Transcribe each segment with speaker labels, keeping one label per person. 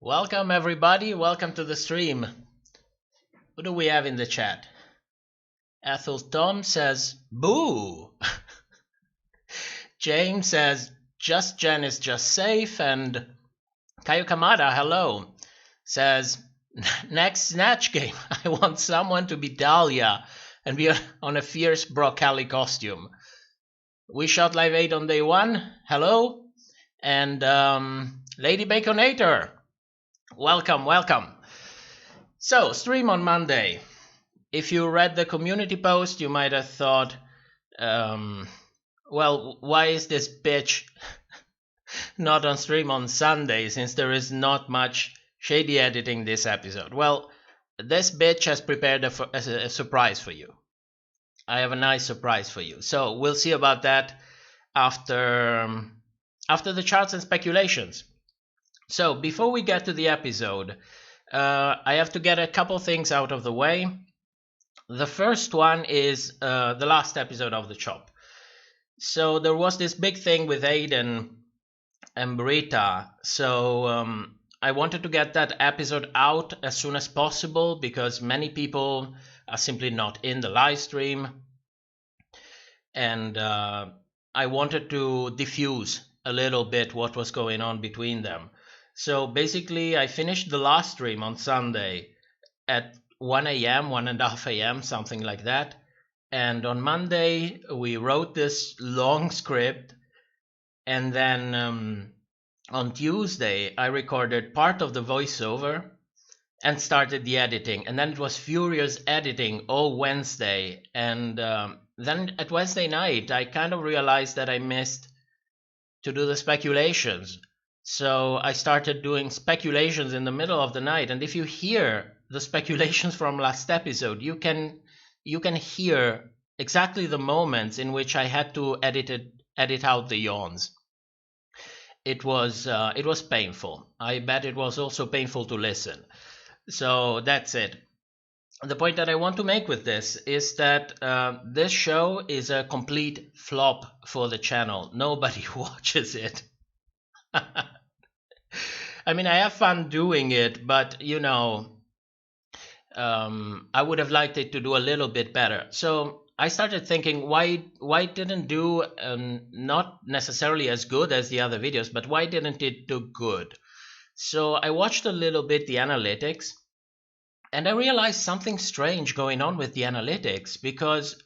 Speaker 1: Welcome everybody, welcome to the stream. Who do we have in the chat? Ethel Tom says, boo! James says, just Jen is just safe, and Kayo Kamada, hello, says, next Snatch Game, I want someone to be Dahlia and be on a fierce broccoli costume. We shot Live 8 on day 1, hello, and Lady Baconator, welcome. So, stream on Monday. If you read the community post, you might have thought, well, why is this bitch not on stream on Sunday, since there is not much shady editing this episode? Well, this bitch has prepared a surprise for you. I have a nice surprise for you. So we'll see about that after the charts and speculations. So before we get to the episode, I have to get a couple things out of the way. The first one is the last episode of The Chop. So there was this big thing with Aiden and Brita. So I wanted to get that episode out as soon as possible because many people are simply not in the live stream. And I wanted to diffuse a little bit what was going on between them. So basically, I finished the last stream on Sunday at 1 a.m., 1:30 a.m., something like that. And on Monday, we wrote this long script. And then on Tuesday, I recorded part of the voiceover and started the editing. And then it was furious editing all Wednesday. And then at Wednesday night, I kind of realized that I missed to do the speculations. So I started doing speculations in the middle of the night. And if you hear the speculations from last episode, you can hear exactly the moments in which I had to edit out the yawns. It was painful. I bet it was also painful to listen. So that's it. The point that I want to make with this is that this show is a complete flop for the channel. Nobody watches it. I mean, I have fun doing it, but you know, I would have liked it to do a little bit better. So I started thinking, why didn't do not necessarily as good as the other videos, but why didn't it do good? So I watched a little bit the analytics, and I realized something strange going on with the analytics, because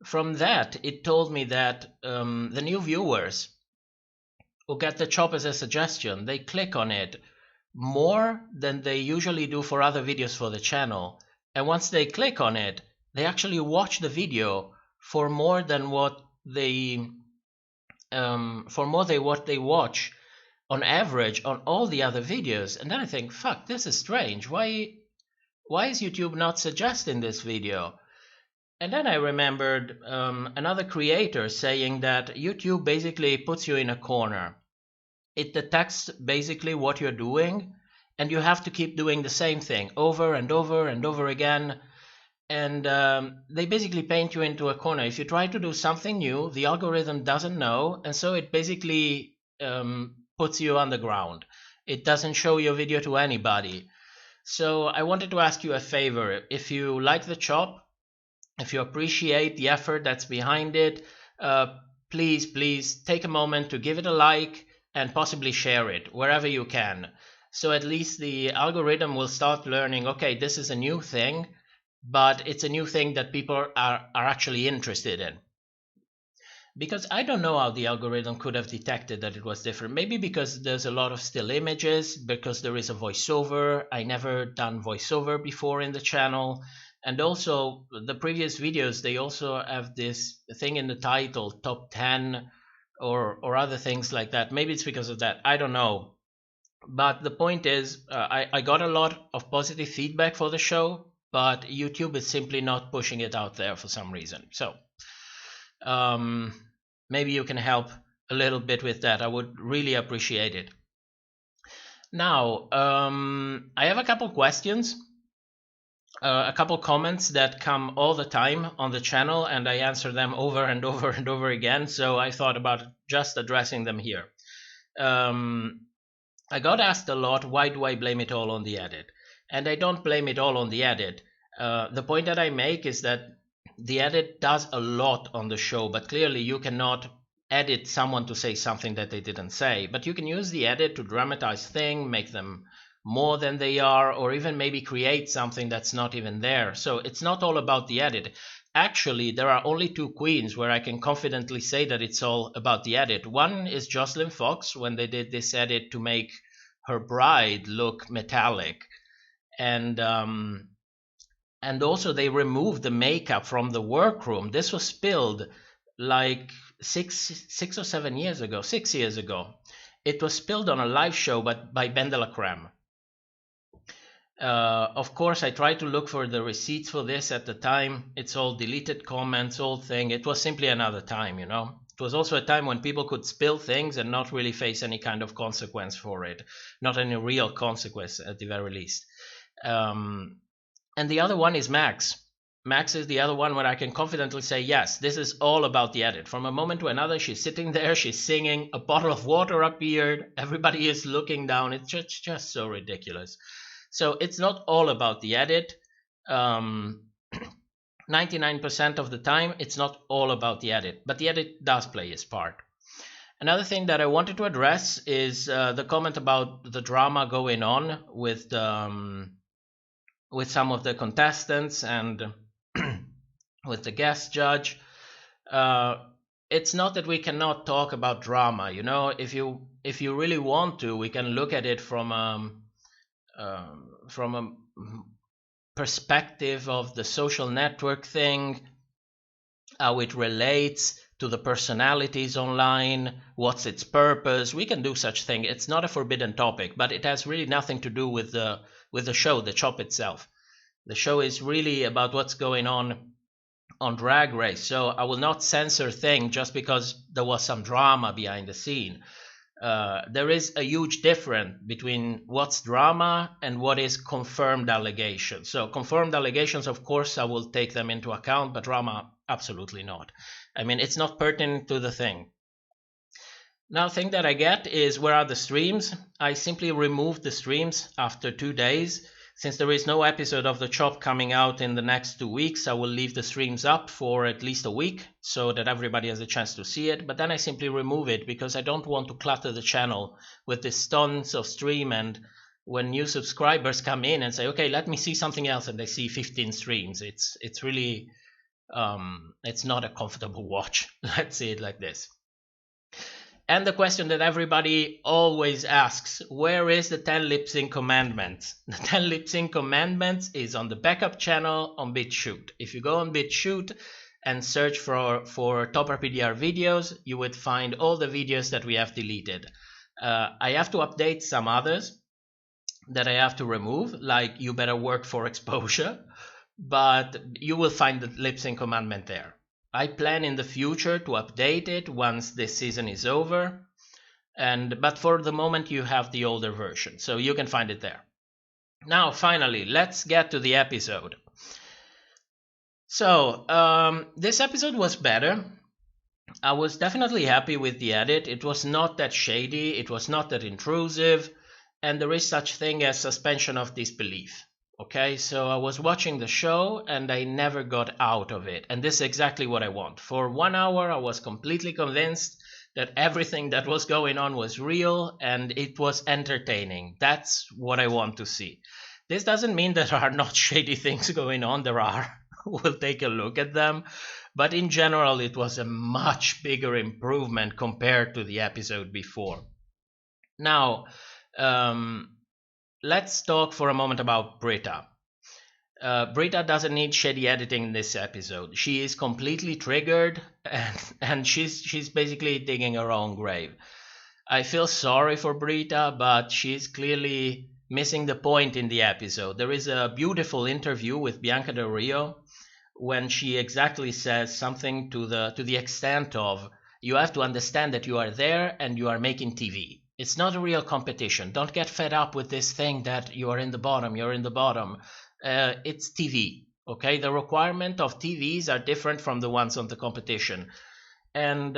Speaker 1: from that it told me that the new viewers who get the Chop as a suggestion, they click on it more than they usually do for other videos for the channel. And once they click on it, they actually watch the video for more than what they watch on average on all the other videos. And then I think, fuck, this is strange. Why is YouTube not suggesting this video? And then I remembered another creator saying that YouTube basically puts you in a corner. It detects basically what you're doing, and you have to keep doing the same thing over and over and over again. And they basically paint you into a corner. If you try to do something new, the algorithm doesn't know, and so it basically puts you on the ground. It doesn't show your video to anybody. So I wanted to ask you a favor. If you like the Chop, if you appreciate the effort that's behind it, please take a moment to give it a like and possibly share it wherever you can. So at least the algorithm will start learning, okay, this is a new thing, but it's a new thing that people are actually interested in. Because I don't know how the algorithm could have detected that it was different. Maybe because there's a lot of still images, because there is a voiceover. I never done voiceover before in the channel. And also the previous videos, they also have this thing in the title, top 10 or other things like that. Maybe it's because of that. I don't know. But the point is, I got a lot of positive feedback for the show, but YouTube is simply not pushing it out there for some reason. So maybe you can help a little bit with that. I would really appreciate it. Now, I have a couple questions. A couple comments that come all the time on the channel, and I answer them over and over and over again. So I thought about just addressing them here. I got asked a lot, why do I blame it all on the edit? And I don't blame it all on the edit. The point that I make is that the edit does a lot on the show, but clearly you cannot edit someone to say something that they didn't say. But you can use the edit to dramatize things, make them more than they are, or even maybe create something that's not even there. So it's not all about the edit. Actually, there are only two queens where I can confidently say that it's all about the edit. One is Jocelyn Fox, when they did this edit to make her bride look metallic, and also they removed the makeup from the workroom. This was spilled like 6 years ago. It was spilled on a live show by Ben de la Creme. Of course, I tried to look for the receipts for this at the time. It's all deleted comments, whole thing. It was simply another time, you know. It was also a time when people could spill things and not really face any kind of consequence for it. Not any real consequence at the very least. And the other one is Max. Max is the other one where I can confidently say, yes, this is all about the edit. From a moment to another, she's sitting there, she's singing, a bottle of water appeared, everybody is looking down. It's just so ridiculous. So it's not all about the edit. 99% of the time, it's not all about the edit, but the edit does play its part. Another thing that I wanted to address is the comment about the drama going on with some of the contestants and with the guest judge. It's not that we cannot talk about drama. You know, if you really want to, we can look at it from a perspective of the social network thing, how it relates to the personalities online, what's its purpose. We can do such thing. It's not a forbidden topic, but it has really nothing to do with the show, the shop itself. The show is really about what's going on Drag Race. So I will not censor things just because there was some drama behind the scene. There is a huge difference between what's drama and what is confirmed allegations. So confirmed allegations, of course, I will take them into account, but drama, absolutely not. I mean, it's not pertinent to the thing. Now, thing that I get is, where are the streams? I simply removed the streams after 2 days. Since there is no episode of The Chop coming out in the next 2 weeks, I will leave the streams up for at least a week so that everybody has a chance to see it. But then I simply remove it because I don't want to clutter the channel with this tons of stream. And when new subscribers come in and say, okay, let me see something else, and they see 15 streams, it's really, it's not a comfortable watch. Let's say it like this. And the question that everybody always asks, where is the 10 lip sync commandments? The 10 lip sync commandments is on the backup channel on BitChute. If you go on BitChute and search for Top RPDR videos, you would find all the videos that we have deleted. I have to update some others that I have to remove, like You Better Work for Exposure, but you will find the lip sync commandment there. I plan in the future to update it once this season is over, but for the moment you have the older version, so you can find it there. Now, finally, let's get to the episode. So, this episode was better. I was definitely happy with the edit. It was not that shady, it was not that intrusive, and there is such thing as suspension of disbelief. Okay, so I was watching the show and I never got out of it. And this is exactly what I want. For 1 hour, I was completely convinced that everything that was going on was real and it was entertaining. That's what I want to see. This doesn't mean that there are not shady things going on. There are. We'll take a look at them. But in general, it was a much bigger improvement compared to the episode before. Now, let's talk for a moment about Britta. Britta doesn't need shady editing in this episode. She is completely triggered and she's basically digging her own grave. I feel sorry for Britta, but she's clearly missing the point in the episode. There is a beautiful interview with Bianca Del Rio when she exactly says something to the extent of, you have to understand that you are there and you are making TV. It's not a real competition. Don't get fed up with this thing that you are in the bottom, you're in the bottom. It's TV, okay? The requirement of TVs are different from the ones on the competition. And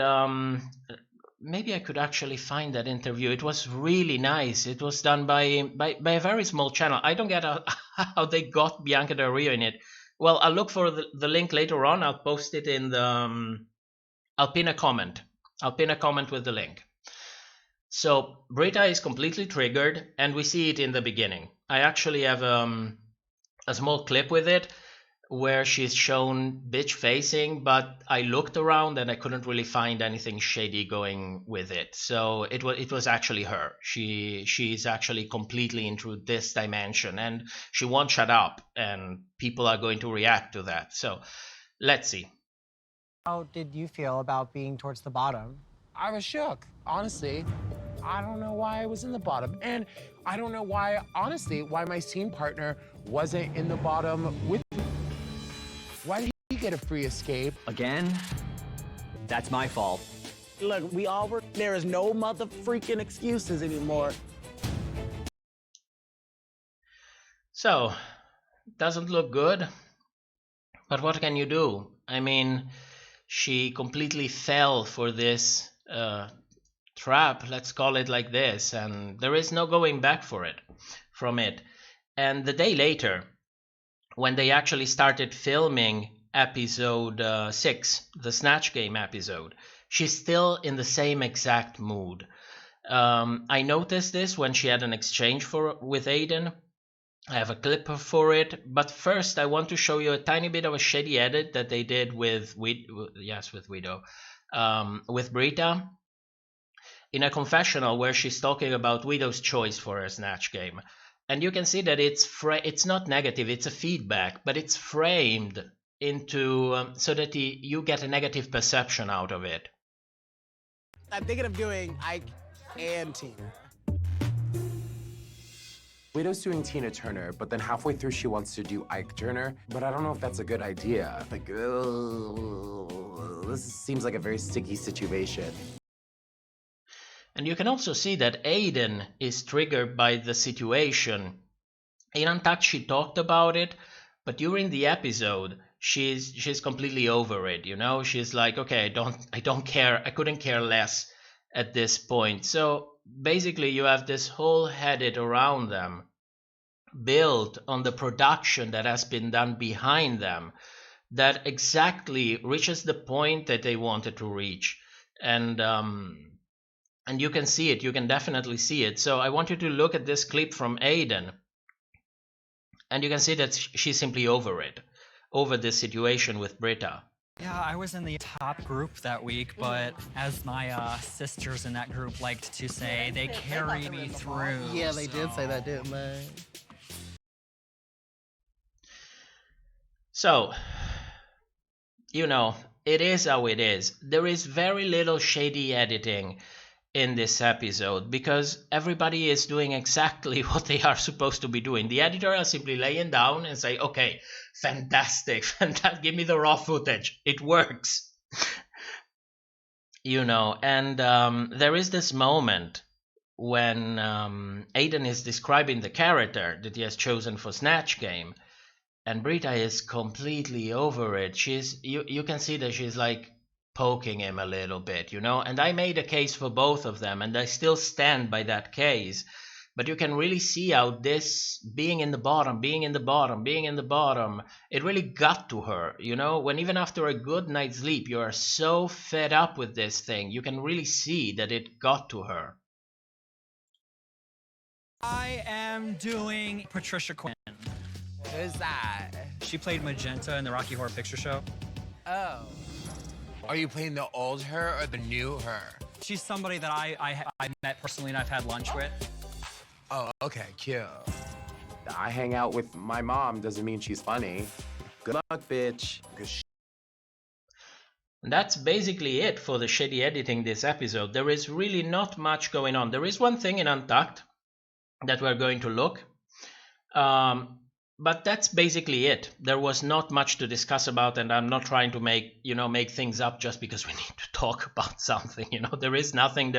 Speaker 1: maybe I could actually find that interview. It was really nice. It was done by a very small channel. I don't get how they got Bianca Del Rio in it. Well, I'll look for the link later on. I'll post it in the. I'll pin a comment. I'll pin a comment with the link. So Brita is completely triggered, and we see it in the beginning. I actually have a small clip with it where she's shown bitch facing, but I looked around and I couldn't really find anything shady going with it. So it was actually her. She's actually completely into this dimension, and she won't shut up, and people are going to react to that. So let's see.
Speaker 2: How did you feel about being towards the bottom?
Speaker 3: I was shook, honestly. I don't know why I was in the bottom, and I don't know why, honestly, why my scene partner wasn't in the bottom with me. Why did he get a free escape?
Speaker 4: Again, that's my fault.
Speaker 2: Look, we all were. There is no mother freaking excuses anymore.
Speaker 1: So, doesn't look good, but what can you do? I mean, she completely fell for this trap, let's call it like this, and there is no going back from it. And the day later, when they actually started filming episode 6, the Snatch Game episode, she's still in the same exact mood. I noticed this when she had an exchange with Aiden. I have a clip for it, but first I want to show you a tiny bit of a shady edit that they did with Widow, with Brita, in a confessional where she's talking about Widow's choice for her Snatch Game. And you can see that it's not negative, it's a feedback, but it's framed into so that you get a negative perception out of it.
Speaker 2: I'm thinking of doing Ike and Tina.
Speaker 3: Widow's doing Tina Turner, but then halfway through she wants to do Ike Turner, but I don't know if that's a good idea. Like, this seems like a very sticky situation.
Speaker 1: And you can also see that Aiden is triggered by the situation. In Untucked, she talked about it, but during the episode, she's completely over it. You know, she's like, okay, I don't care. I couldn't care less at this point. So basically, you have this whole edit around them, built on the production that has been done behind them, that exactly reaches the point that they wanted to reach, and you can see it. You can definitely see it. So I want you to look at this clip from Aiden, and you can see that she's simply over this situation with Brita.
Speaker 5: Yeah, I was in the top group that week, but as my sisters in that group liked to say, they carry me through.
Speaker 2: Yeah, they did say that, didn't they?
Speaker 1: So, you know, it is how it is. There is very little shady editing in this episode because everybody is doing exactly what they are supposed to be doing. The editor is simply laying down and say, okay, fantastic, give me the raw footage. It works. You know, and there is this moment when Aiden is describing the character that he has chosen for Snatch Game, and Brita is completely over it. You can see that she's like poking him a little bit, you know, and I made a case for both of them, and I still stand by that case. But you can really see how this being in the bottom, it really got to her, you know, when even after a good night's sleep, you are so fed up with this thing. You can really see that it got to her.
Speaker 5: I am doing Patricia Quinn.
Speaker 2: Who's that?
Speaker 5: She played Magenta in the Rocky Horror Picture Show.
Speaker 2: Oh.
Speaker 3: Are you playing the old her or the new her?
Speaker 5: She's somebody that I met personally and I've had lunch with.
Speaker 3: Oh, okay, cute. I hang out with my mom doesn't mean she's funny. Good luck, bitch.
Speaker 1: That's basically it for the shady editing this episode. There is really not much going on. There is one thing in Untucked that we're going to look. But that's basically it. There was not much to discuss about, and I'm not trying to make things up just because we need to talk about something. You know, there is nothing.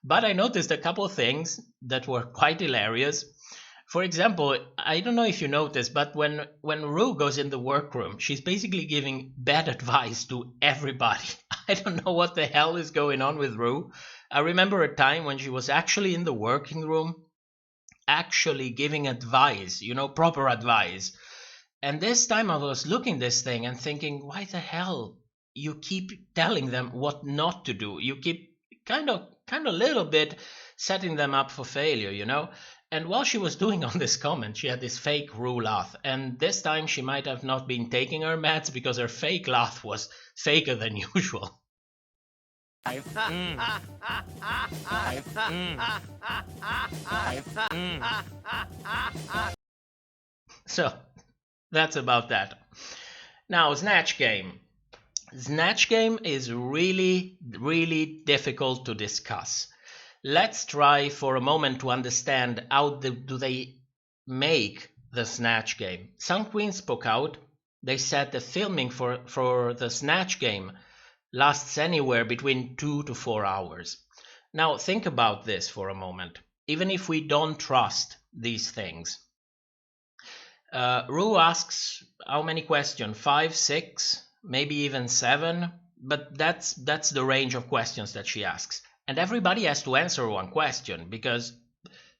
Speaker 1: But I noticed a couple of things that were quite hilarious. For example, I don't know if you noticed, but when Rue goes in the workroom, she's basically giving bad advice to everybody. I don't know what the hell is going on with Rue. I remember a time when she was actually in the working room, actually giving advice, proper advice. And this time I was looking this thing and thinking, why the hell you keep telling them what not to do? You keep kind of little bit setting them up for failure. And while she was doing on this comment, she had this fake Rue laugh. And this time she might have not been taking her meds because her fake laugh was faker than usual. So that's about that. Now, Snatch Game. Snatch Game is really, really difficult to discuss. Let's try for a moment to understand how do they make the Snatch Game. Some queens spoke out. They said the filming for the Snatch Game lasts anywhere between 2 to 4 hours. Now think about this for a moment. Even if we don't trust these things. Rue asks how many questions? 5, 6, maybe even 7, but that's the range of questions that she asks. And everybody has to answer one question, because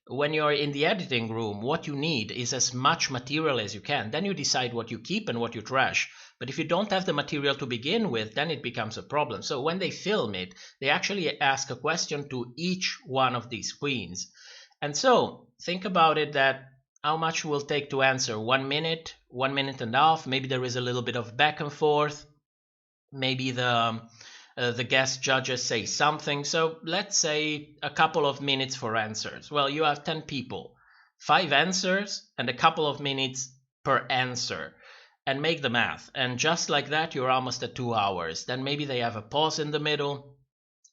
Speaker 1: when you're in the editing room, what you need is as much material as you can. Then you decide what you keep and what you trash. But if you don't have the material to begin with, then it becomes a problem. So when they film it, they actually ask a question to each one of these queens. And so think about it, that how much will take to answer? 1 minute, 1 minute and a half. Maybe there is a little bit of back and forth. Maybe the guest judges say something. So let's say a couple of minutes for answers. Well, you have 10 people, 5 answers and a couple of minutes per answer. And make the math. And just like that, you're almost at 2 hours. Then maybe they have a pause in the middle.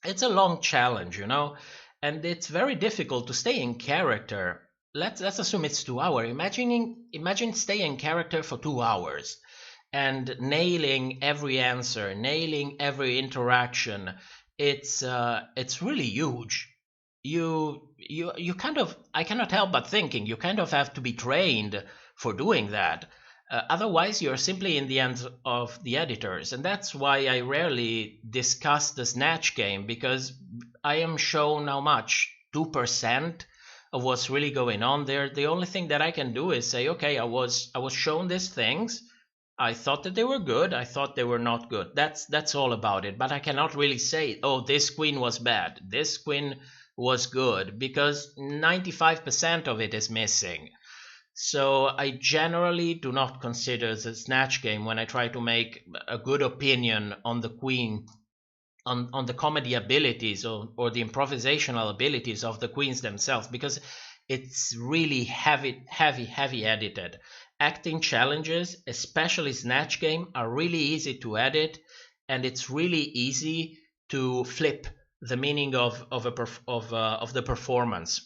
Speaker 1: It's a long challenge, and it's very difficult to stay in character. Let's assume it's 2 hours. Imagine staying in character for 2 hours and nailing every answer, nailing every interaction. It's really huge. You kind of, I cannot help but thinking, you kind of have to be trained for doing that. Otherwise, you're simply in the hands of the editors. And that's why I rarely discuss the Snatch Game, because I am shown how much, 2% of what's really going on there. The only thing that I can do is say, okay, I was shown these things. I thought that they were good. I thought they were not good. That's all about it. But I cannot really say, oh, this queen was bad, this queen was good, because 95% of it is missing. So I generally do not consider the Snatch Game when I try to make a good opinion on the queen, on the comedy abilities or the improvisational abilities of the queens themselves, because it's really heavy edited. Acting challenges, especially Snatch Game, are really easy to edit, and it's really easy to flip the meaning of the performance.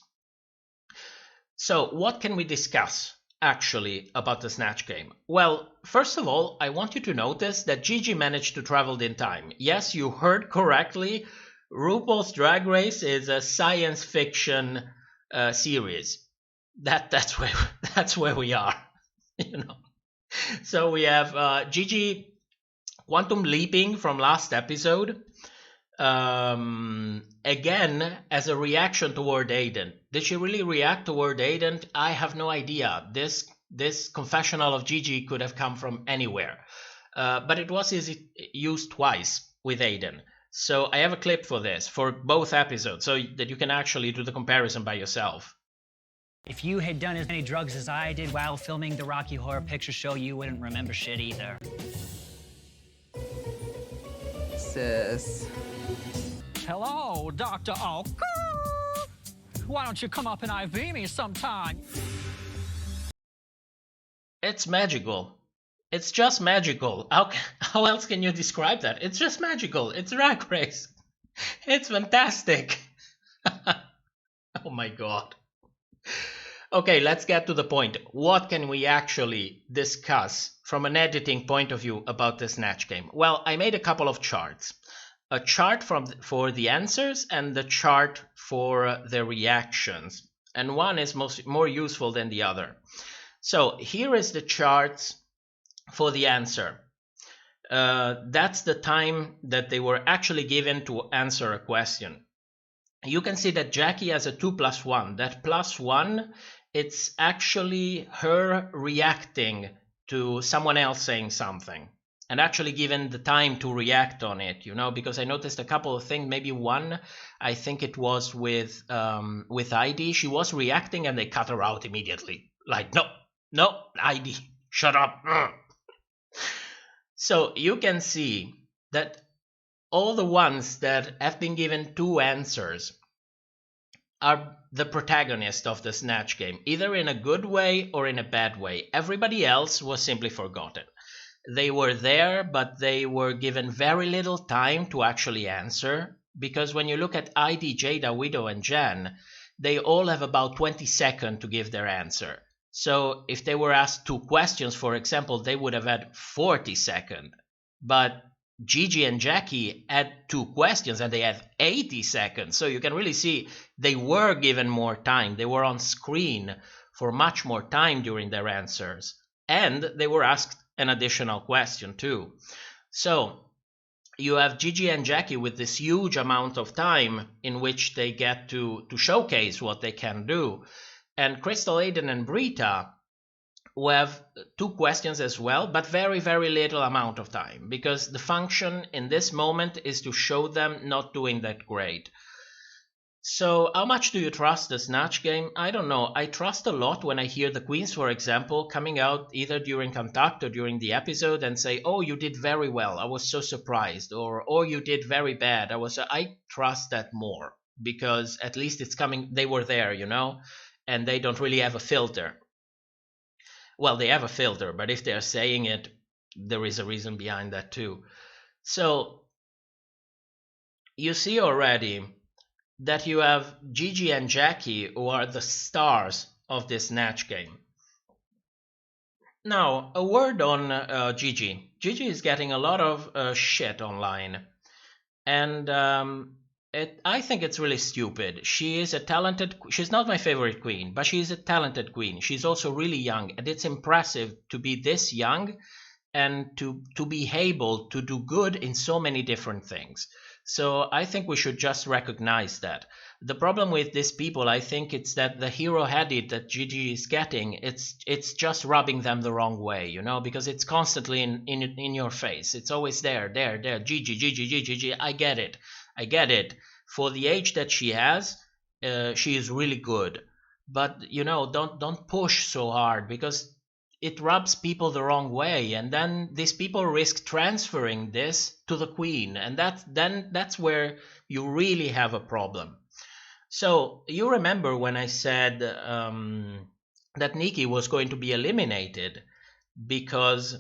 Speaker 1: So what can we discuss actually about the Snatch Game? Well, first of all, I want you to notice that Gigi managed to travel in time. Yes, you heard correctly. RuPaul's Drag Race is a science fiction series. That's where we are. So we have Gigi quantum leaping from last episode. Again, as a reaction toward Aiden. Did she really react toward Aiden? I have no idea. This confessional of Gigi could have come from anywhere. But it was used twice with Aiden. So I have a clip for this, for both episodes, so that you can actually do the comparison by yourself.
Speaker 6: If you had done as many drugs as I did while filming the Rocky Horror Picture Show, you wouldn't remember shit either.
Speaker 2: Sis.
Speaker 5: Hello, Dr. Oak. Why don't you come up and IV me sometime?
Speaker 1: It's magical. It's just magical. How else can you describe that? It's just magical. It's Drag Race. It's fantastic. Oh my god. Okay, let's get to the point. What can we actually discuss from an editing point of view about the Snatch Game? Well, I made a couple of charts. A chart for the answers and the chart for the reactions. and one is more useful than the other. So here is the charts for the answer. That's the time that they were actually given to answer a question. You can see that Jackie has a 2 + 1. That +1, it's actually her reacting to someone else saying something and actually given the time to react on it, because I noticed a couple of things. Maybe one, I think it was with ID. She was reacting and they cut her out immediately. Like, no, ID, shut up. So you can see that all the ones that have been given 2 answers are the protagonist of the Snatch Game, either in a good way or in a bad way. Everybody else was simply forgotten. They were there, but they were given very little time to actually answer, because when you look at ID, Jada, Widow, and Jen, they all have about 20 seconds to give their answer. So if they were asked 2 questions, for example, they would have had 40 seconds. But Gigi and Jackie had 2 questions and they had 80 seconds. So you can really see they were given more time. They were on screen for much more time during their answers. And they were asked an additional question too. So you have Gigi and Jackie with this huge amount of time in which they get to showcase what they can do. And Crystal, Aiden, and Brita, who have 2 questions as well, but very, very little amount of time, because the function in this moment is to show them not doing that great. So how much do you trust the Snatch Game? I don't know. I trust a lot when I hear the queens, for example, coming out either during Contact or during the episode and say, oh, you did very well, I was so surprised, or oh, you did very bad. I trust that more, because at least it's coming, they were there, and they don't really have a filter. Well, they have a filter, but if they're saying it, there is a reason behind that too. So you see already that you have Gigi and Jackie, who are the stars of this Snatch Game. Now, a word on Gigi. Gigi is getting a lot of shit online, and I think it's really stupid. She is a talented. She's not my favorite queen, but she's a talented queen. She's also really young, and it's impressive to be this young and to be able to do good in so many different things. So I think we should just recognize that. The problem with these people, I think, it's that the hero headed that Gigi is getting, it's just rubbing them the wrong way, because it's constantly in your face. It's always there, Gigi. I get it. For the age that she has, she is really good. But don't push so hard, because it rubs people the wrong way, and then these people risk transferring this to the queen, and that's where you really have a problem. So you remember when I said that Nikki was going to be eliminated because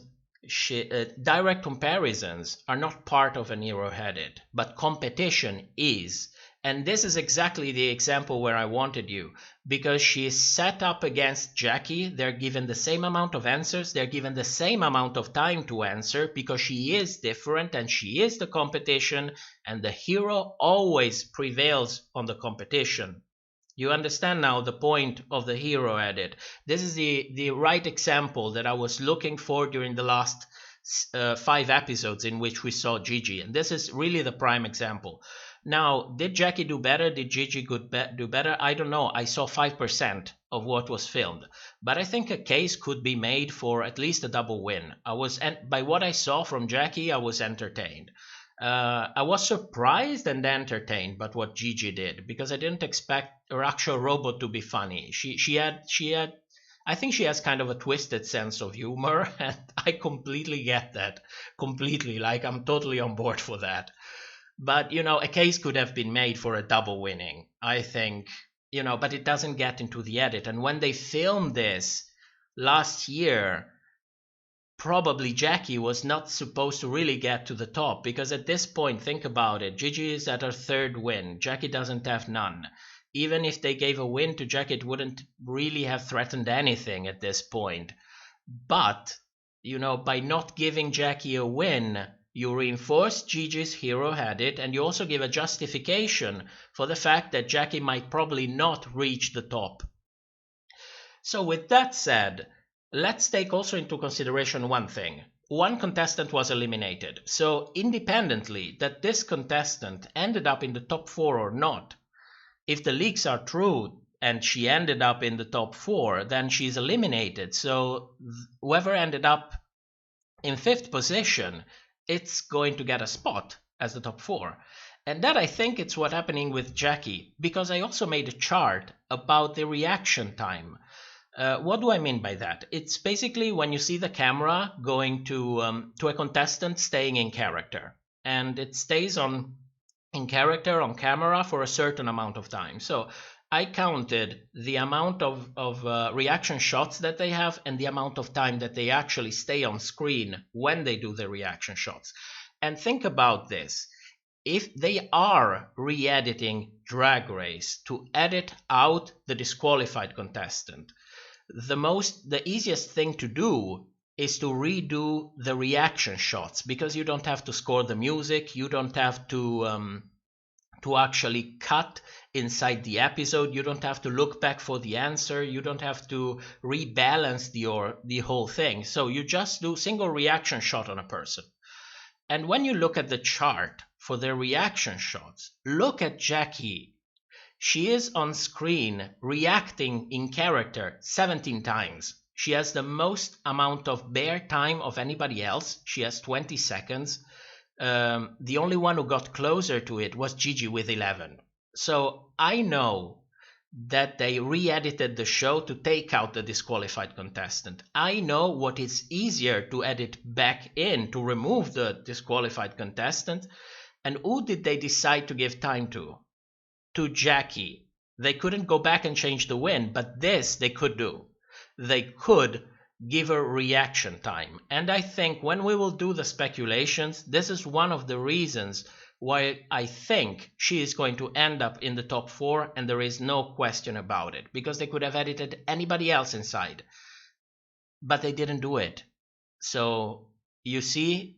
Speaker 1: direct comparisons are not part of an hero-headed, but competition is. And this is exactly the example where I wanted you, because she is set up against Jackie. They're given the same amount of answers. They're given the same amount of time to answer, because she is different and she is the competition, and the hero always prevails on the competition. You understand now the point of the hero edit. This is the right example that I was looking for during the last 5 episodes in which we saw Gigi, and this is really the prime example. Now, did Jackie do better? Did Gigi do better? I don't know. I saw 5% of what was filmed. But I think a case could be made for at least a double win. By what I saw from Jackie, I was entertained. I was surprised and entertained by what Gigi did, because I didn't expect her actual robot to be funny. She had I think she has kind of a twisted sense of humor, and I completely get that. Completely. Like, I'm totally on board for that. But, a case could have been made for a double winning, I think, but it doesn't get into the edit. And when they filmed this last year, probably Jackie was not supposed to really get to the top, because at this point, think about it, Gigi is at her 3rd win. Jackie doesn't have none. Even if they gave a win to Jackie, it wouldn't really have threatened anything at this point. But, by not giving Jackie a win, You reinforce Gigi's hero had it, and you also give a justification for the fact that Jackie might probably not reach the top. So with that said, let's take also into consideration one thing. One contestant was eliminated. So independently that this contestant ended up in the top 4 or not, if the leaks are true and she ended up in the top 4, then she's eliminated. So whoever ended up in 5th position, it's going to get a spot as the top 4. And that, I think, it's what's happening with Jackie, because I also made a chart about the reaction time. What do I mean by that? It's basically when you see the camera going to a contestant staying in character, and it stays in character on camera for a certain amount of time. So I counted the amount of reaction shots that they have and the amount of time that they actually stay on screen when they do the reaction shots. And think about this. If they are re-editing Drag Race to edit out the disqualified contestant, the easiest thing to do is to redo the reaction shots, because you don't have to score the music, you don't have to actually cut inside the episode, you don't have to look back for the answer, you don't have to rebalance the whole thing. So you just do single reaction shot on a person. And when you look at the chart for their reaction shots, look at Jackie. She is on screen reacting in character 17 times. She has the most amount of bare time of anybody else. She has 20 seconds. The only one who got closer to it was Gigi with 11. So I know that they re-edited the show to take out the disqualified contestant. I know what is easier to edit back in to remove the disqualified contestant. And who did they decide to give time to? To Jackie. They couldn't go back and change the win, but this they could do. They could give her reaction time. And I think when we will do the speculations, this is one of the reasons why I think she is going to end up in the top 4, and there is no question about it, because they could have edited anybody else inside, but they didn't do it. So you see,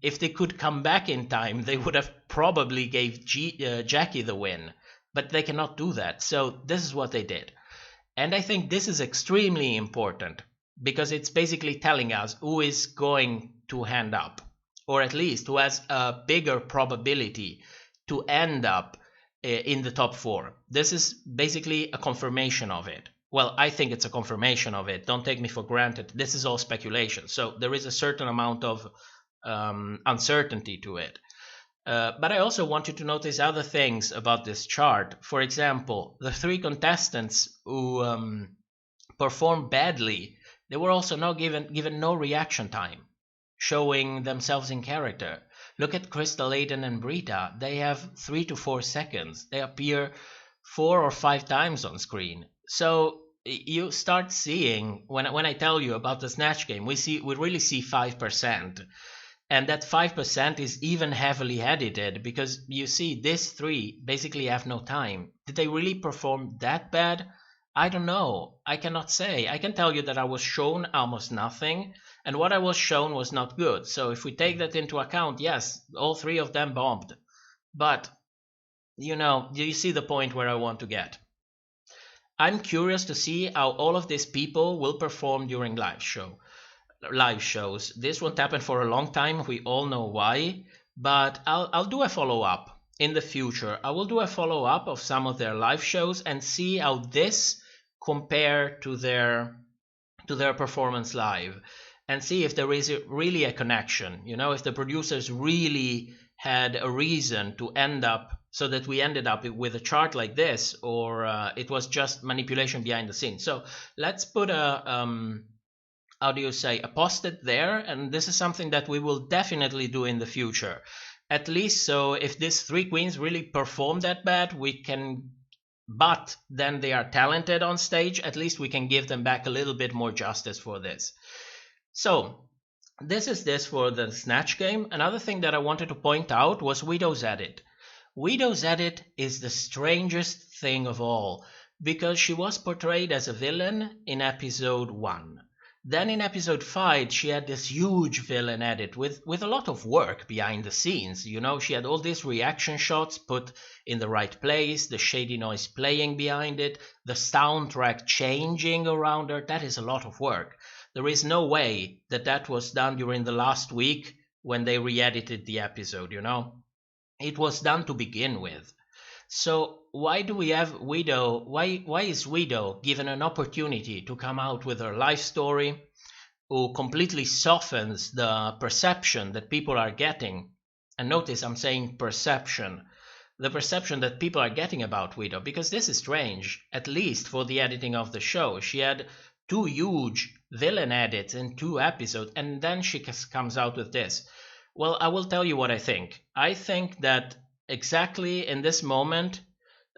Speaker 1: if they could come back in time, they would have probably gave Jackie the win, but they cannot do that. So this is what they did. And I think this is extremely important, because it's basically telling us who is going to end up, or at least who has a bigger probability to end up in the top 4. This is basically a confirmation of it. Well, I think it's a confirmation of it. Don't take me for granted. This is all speculation. So there is a certain amount of uncertainty to it. But I also want you to notice other things about this chart. For example, the 3 contestants who performed badly, they were also not given no reaction time, showing themselves in character. Look at Crystal, Aiden, and Brita. They have 3 to 4 seconds. They appear 4 or 5 times on screen. So you start seeing, when I tell you about the Snatch Game, we really see 5%. And that 5% is even heavily edited, because you see these 3 basically have no time. Did they really perform that bad? I don't know. I cannot say. I can tell you that I was shown almost nothing, and what I was shown was not good. So if we take that into account, yes, all 3 of them bombed. But, do you see the point where I want to get? I'm curious to see how all of these people will perform during live shows. This won't happen for a long time. We all know why. But I'll do a follow-up in the future. I will do a follow-up of some of their live shows and see how this compare to their performance live, and see if there is really a connection. If the producers really had a reason to end up so that we ended up with a chart like this, or it was just manipulation behind the scenes. So let's put a post-it there, and this is something that we will definitely do in the future. At least, so if these 3 queens really perform that bad, but then they are talented on stage, at least we can give them back a little bit more justice for this. So this is this for the Snatch Game. Another thing that I wanted to point out was Widow's Edit. Widow's Edit is the strangest thing of all, because she was portrayed as a villain in episode 1. Then in episode 5, she had this huge villain edit with a lot of work behind the scenes. You know, she had all these reaction shots put in the right place, the shady noise playing behind it, the soundtrack changing around her. That is a lot of work. There is no way that that was done during the last week when they re-edited the episode, you know. It was done to begin with. So why do we have Widow? Why is Widow given an opportunity to come out with her life story, who completely softens the perception that people are getting? And notice I'm saying perception, the perception that people are getting about Widow, because this is strange, at least for the editing of the show. She had 2 huge villain edits in 2 episodes, and then she comes out with this. Well, I will tell you what I think. I think that exactly in this moment,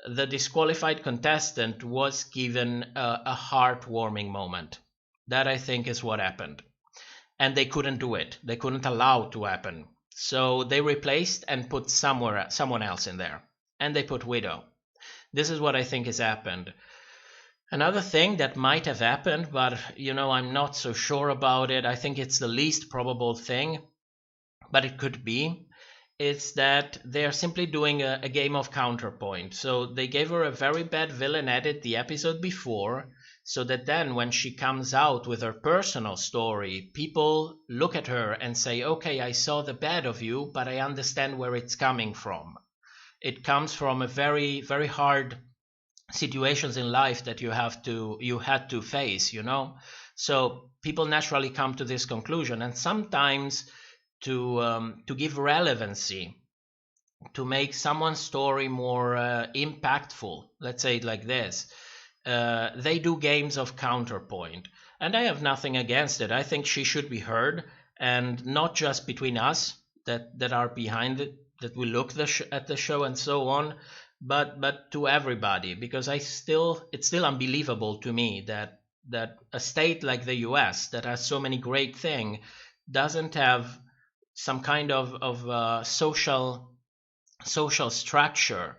Speaker 1: the disqualified contestant was given a heartwarming moment. That, I think, is what happened. And they couldn't do it. They couldn't allow it to happen. So they replaced and put someone else in there. And they put Widow. This is what I think has happened. Another thing that might have happened, but you know, I'm not so sure about it. I think it's the least probable thing, but it could be. It's that they're simply doing a game of counterpoint. So they gave her a very bad villain edit the episode before, so that then when she comes out with her personal story, people look at her and say, okay, I saw the bad of you, but I understand where it's coming from. It comes from a very, very hard situations in life that you had to face, you know. So people naturally come to this conclusion, and sometimes to give relevancy, to make someone's story more impactful, let's say it like this, they do games of counterpoint, and I have nothing against it. I think she should be heard, and not just between us that are behind it, that we look at the show and so on, but to everybody, because it's still unbelievable to me that a state like the U.S. that has so many great things doesn't have some kind of social structure,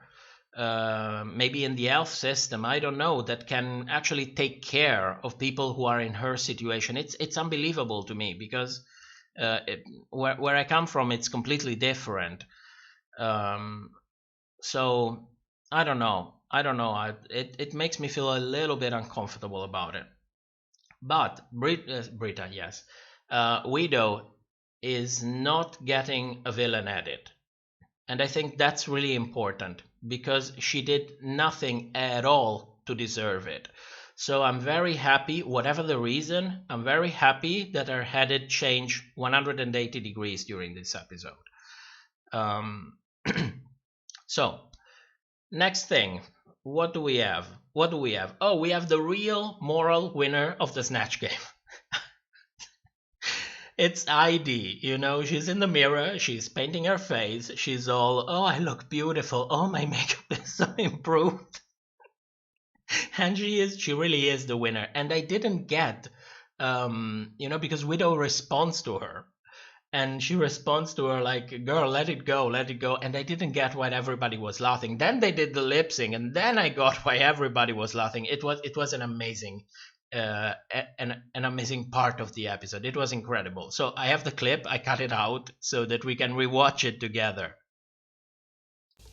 Speaker 1: maybe in the health system, I don't know, that can actually take care of people who are in her situation. It's unbelievable to me, because where I come from, it's completely different. So I don't know. It makes me feel a little bit uncomfortable about it. But Brita, yes, Widow is not getting a villain edit, and I think that's really important, because she did nothing at all to deserve it. So I'm very happy, whatever the reason, I'm very happy that her edit changed 180 degrees during this episode. So next thing, what do we have? Oh, we have the real moral winner of the Snatch Game. It's Heidi, you know, she's in the mirror, she's painting her face, she's all, oh, I look beautiful, oh, my makeup is so improved. And she really is the winner. And I didn't get, because Widow responds to her. And she responds to her like, girl, let it go. And I didn't get why everybody was laughing. Then they did the lip sync, and then I got why everybody was laughing. It was an amazing an amazing part of the episode. It was incredible. So I have the clip, I cut it out so that we can rewatch it together.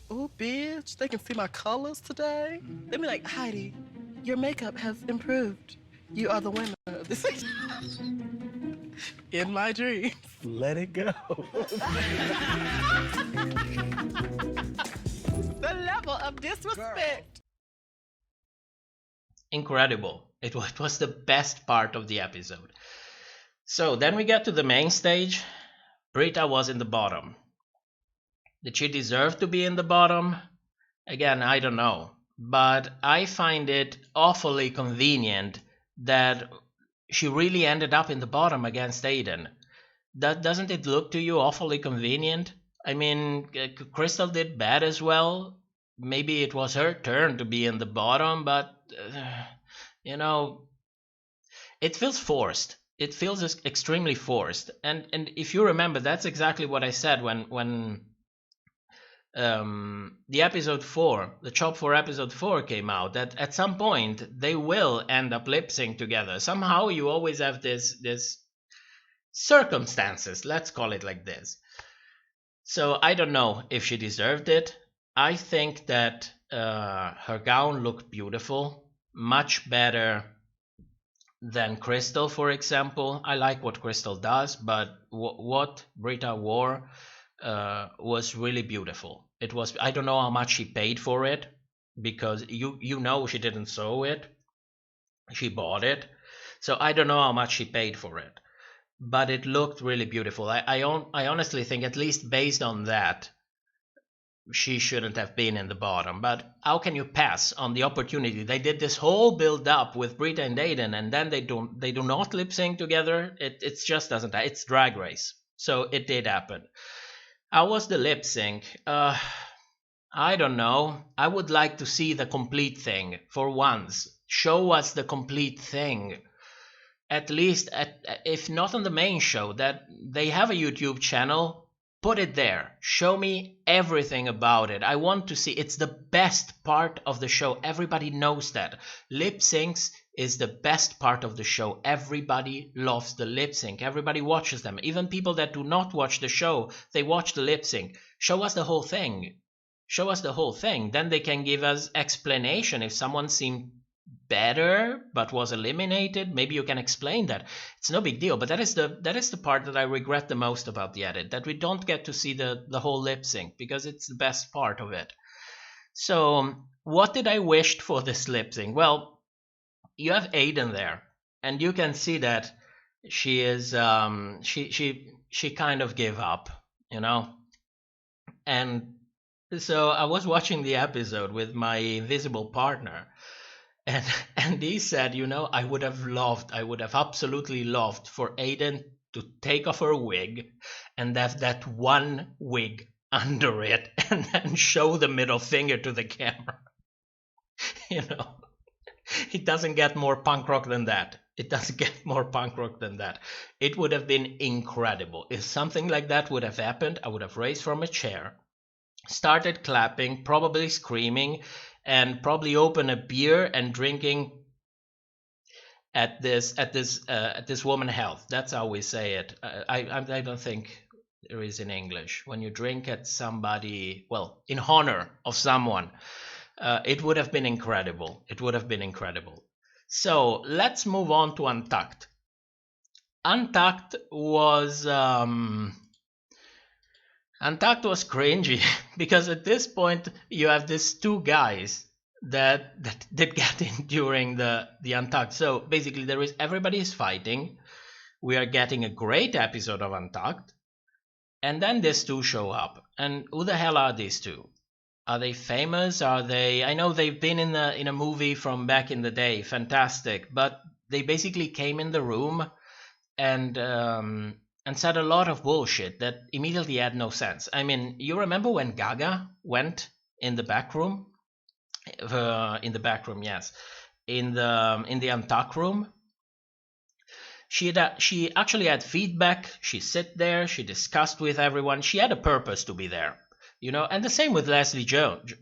Speaker 7: Oh, bitch, they can see my colors today. They be like, Heidi, your makeup has improved. You are the winner of this. In my dreams.
Speaker 2: Let it go.
Speaker 7: The level of disrespect.
Speaker 1: Incredible. It was the best part of the episode. So then we get to the main stage. Brita was in the bottom. Did she deserve to be in the bottom? Again, I don't know. But I find it awfully convenient that she really ended up in the bottom against Aiden. Doesn't it look to you awfully convenient? I mean, Crystal did bad as well. Maybe it was her turn to be in the bottom, but it feels forced. It feels extremely forced. And if you remember, that's exactly what I said when the episode 4, the chop for episode 4 came out, that at some point they will end up lip sync together. Somehow you always have this circumstances, let's call it like this. So I don't know if she deserved it. I think that her gown looked beautiful, much better than Crystal, for example. I like what Crystal does, but what Brita wore was really beautiful. It was, I don't know how much she paid for it, because you know she didn't sew it, she bought it. So I don't know how much she paid for it, but it looked really beautiful. I honestly think, at least based on that, she shouldn't have been in the bottom. But how can you pass on the opportunity? They did this whole build up with Brita and Aiden, and then they do not lip sync together. It just doesn't. It's Drag Race, so it did happen. How was the lip sync? I don't know. I would like to see the complete thing for once. Show us the complete thing. At least, if not on the main show, that they have a YouTube channel, put it there. Show me everything about it. I want to see. It's the best part of the show. Everybody knows that. Lip syncs is the best part of the show. Everybody loves the lip sync. Everybody watches them. Even people that do not watch the show, they watch the lip sync. Show us the whole thing. Show us the whole thing. Then they can give us explanation. If someone seemed better but was eliminated, maybe you can explain that. It's no big deal. But that is the part that I regret the most about the edit, that we don't get to see the whole lip sync, because it's the best part of it. So what did I wish for this lip sync? Well, you have Aiden there, and you can see that she is she kind of gave up, you know. And so I was watching the episode with my invisible partner, and he said, you know, I would have absolutely loved for Aiden to take off her wig and have that one wig under it, and then show the middle finger to the camera. You know, it doesn't get more punk rock than that. It doesn't get more punk rock than that. It would have been incredible. If something like that would have happened, I would have raised from a chair, started clapping, probably screaming, and probably open a beer and drinking at this woman health. That's how we say it. I don't think there is in English. When you drink at somebody, well, in honor of someone, it would have been incredible. It would have been incredible. So let's move on to Untucked. Untucked was cringy because at this point you have these two guys that did get in during the Untucked. So basically everybody is fighting. We are getting a great episode of Untucked, and then these two show up. And who the hell are these two? Are they famous? Are they? I know they've been in a movie from back in the day, fantastic. But they basically came in the room and said a lot of bullshit that immediately had no sense. I mean, you remember when Gaga went in the back room? Yes, in the Untucked room. She actually had feedback. She sat there. She discussed with everyone. She had a purpose to be there. You know, and the same with Leslie Jones.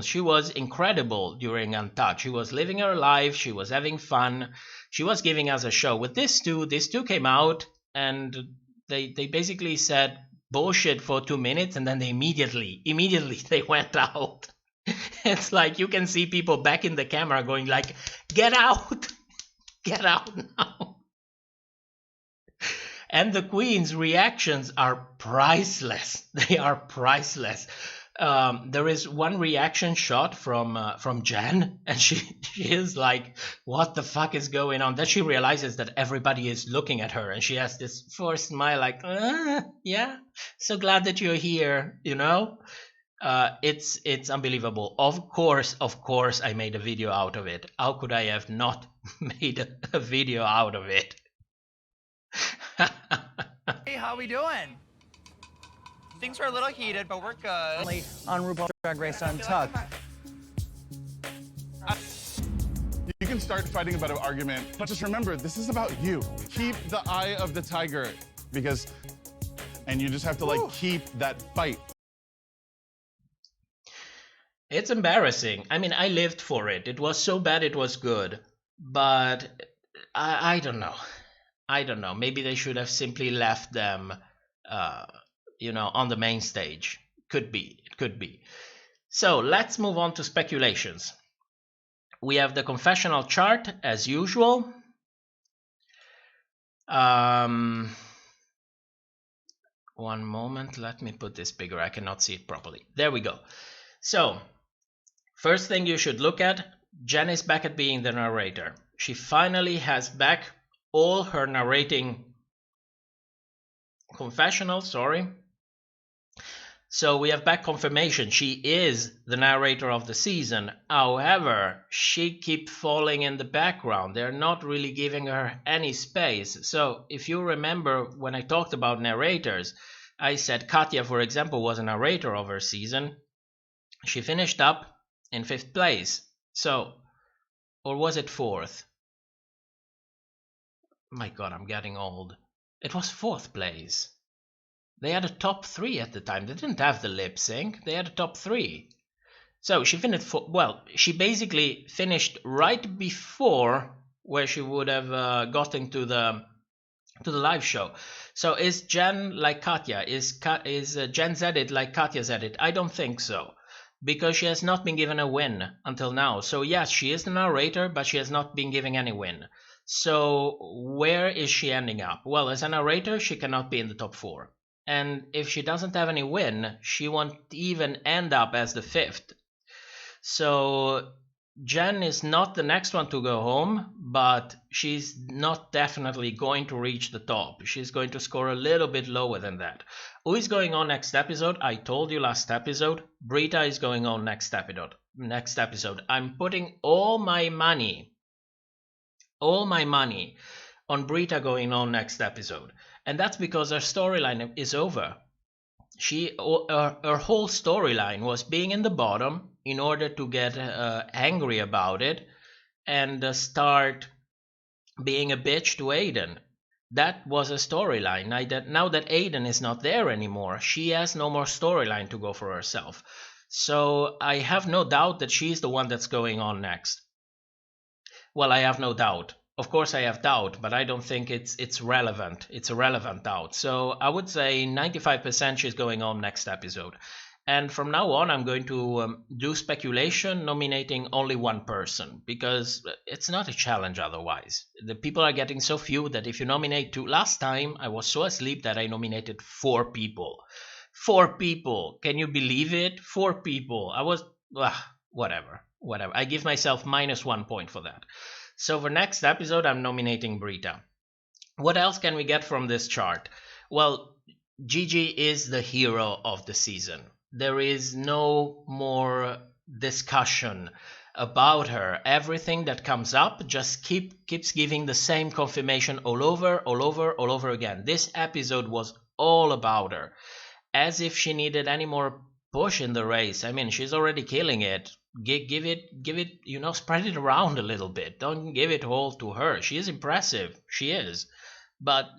Speaker 1: She was incredible during Untucked. She was living her life. She was having fun. She was giving us a show. With these two came out and they basically said bullshit for 2 minutes, and then they immediately they went out. It's like you can see people back in the camera going like, "Get out, get out now." And the Queen's reactions are priceless. They are priceless. There is one reaction shot from Jen, and she is like, "What the fuck is going on?" Then she realizes that everybody is looking at her, and she has this forced smile, like, "Yeah, so glad that you're here." You know, it's unbelievable. Of course, I made a video out of it. How could I have not made a video out of it?
Speaker 8: Hey, how we doing? Things are a little heated, but we're good.
Speaker 2: On RuPaul's Drag Race Untucked.
Speaker 9: You can start fighting about an argument, but just remember, this is about you. Keep the eye of the tiger, and you just have to keep that fight.
Speaker 1: It's embarrassing. I mean, I lived for it. It was so bad it was good. But I don't know. I don't know. Maybe they should have simply left them, on the main stage. Could be. It could be. So let's move on to speculations. We have the confessional chart as usual. One moment. Let me put this bigger. I cannot see it properly. There we go. So, first thing you should look at, Jen is back at being the narrator. She finally has back all her narrating confessional, So we have back confirmation. She is the narrator of the season. However, she keeps falling in the background. They're not really giving her any space. So if you remember when I talked about narrators, I said Katya, for example, was a narrator of her season. She finished up in 5th place. So, or was it 4th? My God, I'm getting old. It was 4th place. They had a top 3 at the time. They didn't have the lip sync. They had a top 3. So she finished. She basically finished right before where she would have gotten to the live show. So is Jen like Katya? Is Jen's edit like Katya's edit? I don't think so, because she has not been given a win until now. So yes, she is the narrator, but she has not been given any win. So where is she ending up? Well, as a narrator, she cannot be in the top 4. And if she doesn't have any win, she won't even end up as the 5th. So Jen is not the next one to go home, but she's not definitely going to reach the top. She's going to score a little bit lower than that. Who is going on next episode? I told you last episode, Brita is going on next episode. I'm putting all my money on Brita going on next episode. And that's because her storyline is over. Her whole storyline was being in the bottom in order to get angry about it and start being a bitch to Aiden. That was a storyline. Now that Aiden is not there anymore, she has no more storyline to go for herself. So I have no doubt that she's the one that's going on next. Well, I have no doubt. Of course I have doubt, but I don't think it's relevant. It's a relevant doubt. So I would say 95% she's going on next episode. And from now on, I'm going to do speculation nominating only one person, because it's not a challenge otherwise. The people are getting so few that if you nominate 2... Last time, I was so asleep that I nominated 4 people. 4 people. Can you believe it? 4 people. I was... whatever. I give myself -1 point for that. So for next episode, I'm nominating Brita. What else can we get from this chart? Well, Gigi is the hero of the season. There is no more discussion about her. Everything that comes up just keeps giving the same confirmation all over again. This episode was all about her. As if she needed any more push in the race. I mean, she's already killing it. Give it, spread it around a little bit. Don't give it all to her. She is impressive. She is. But,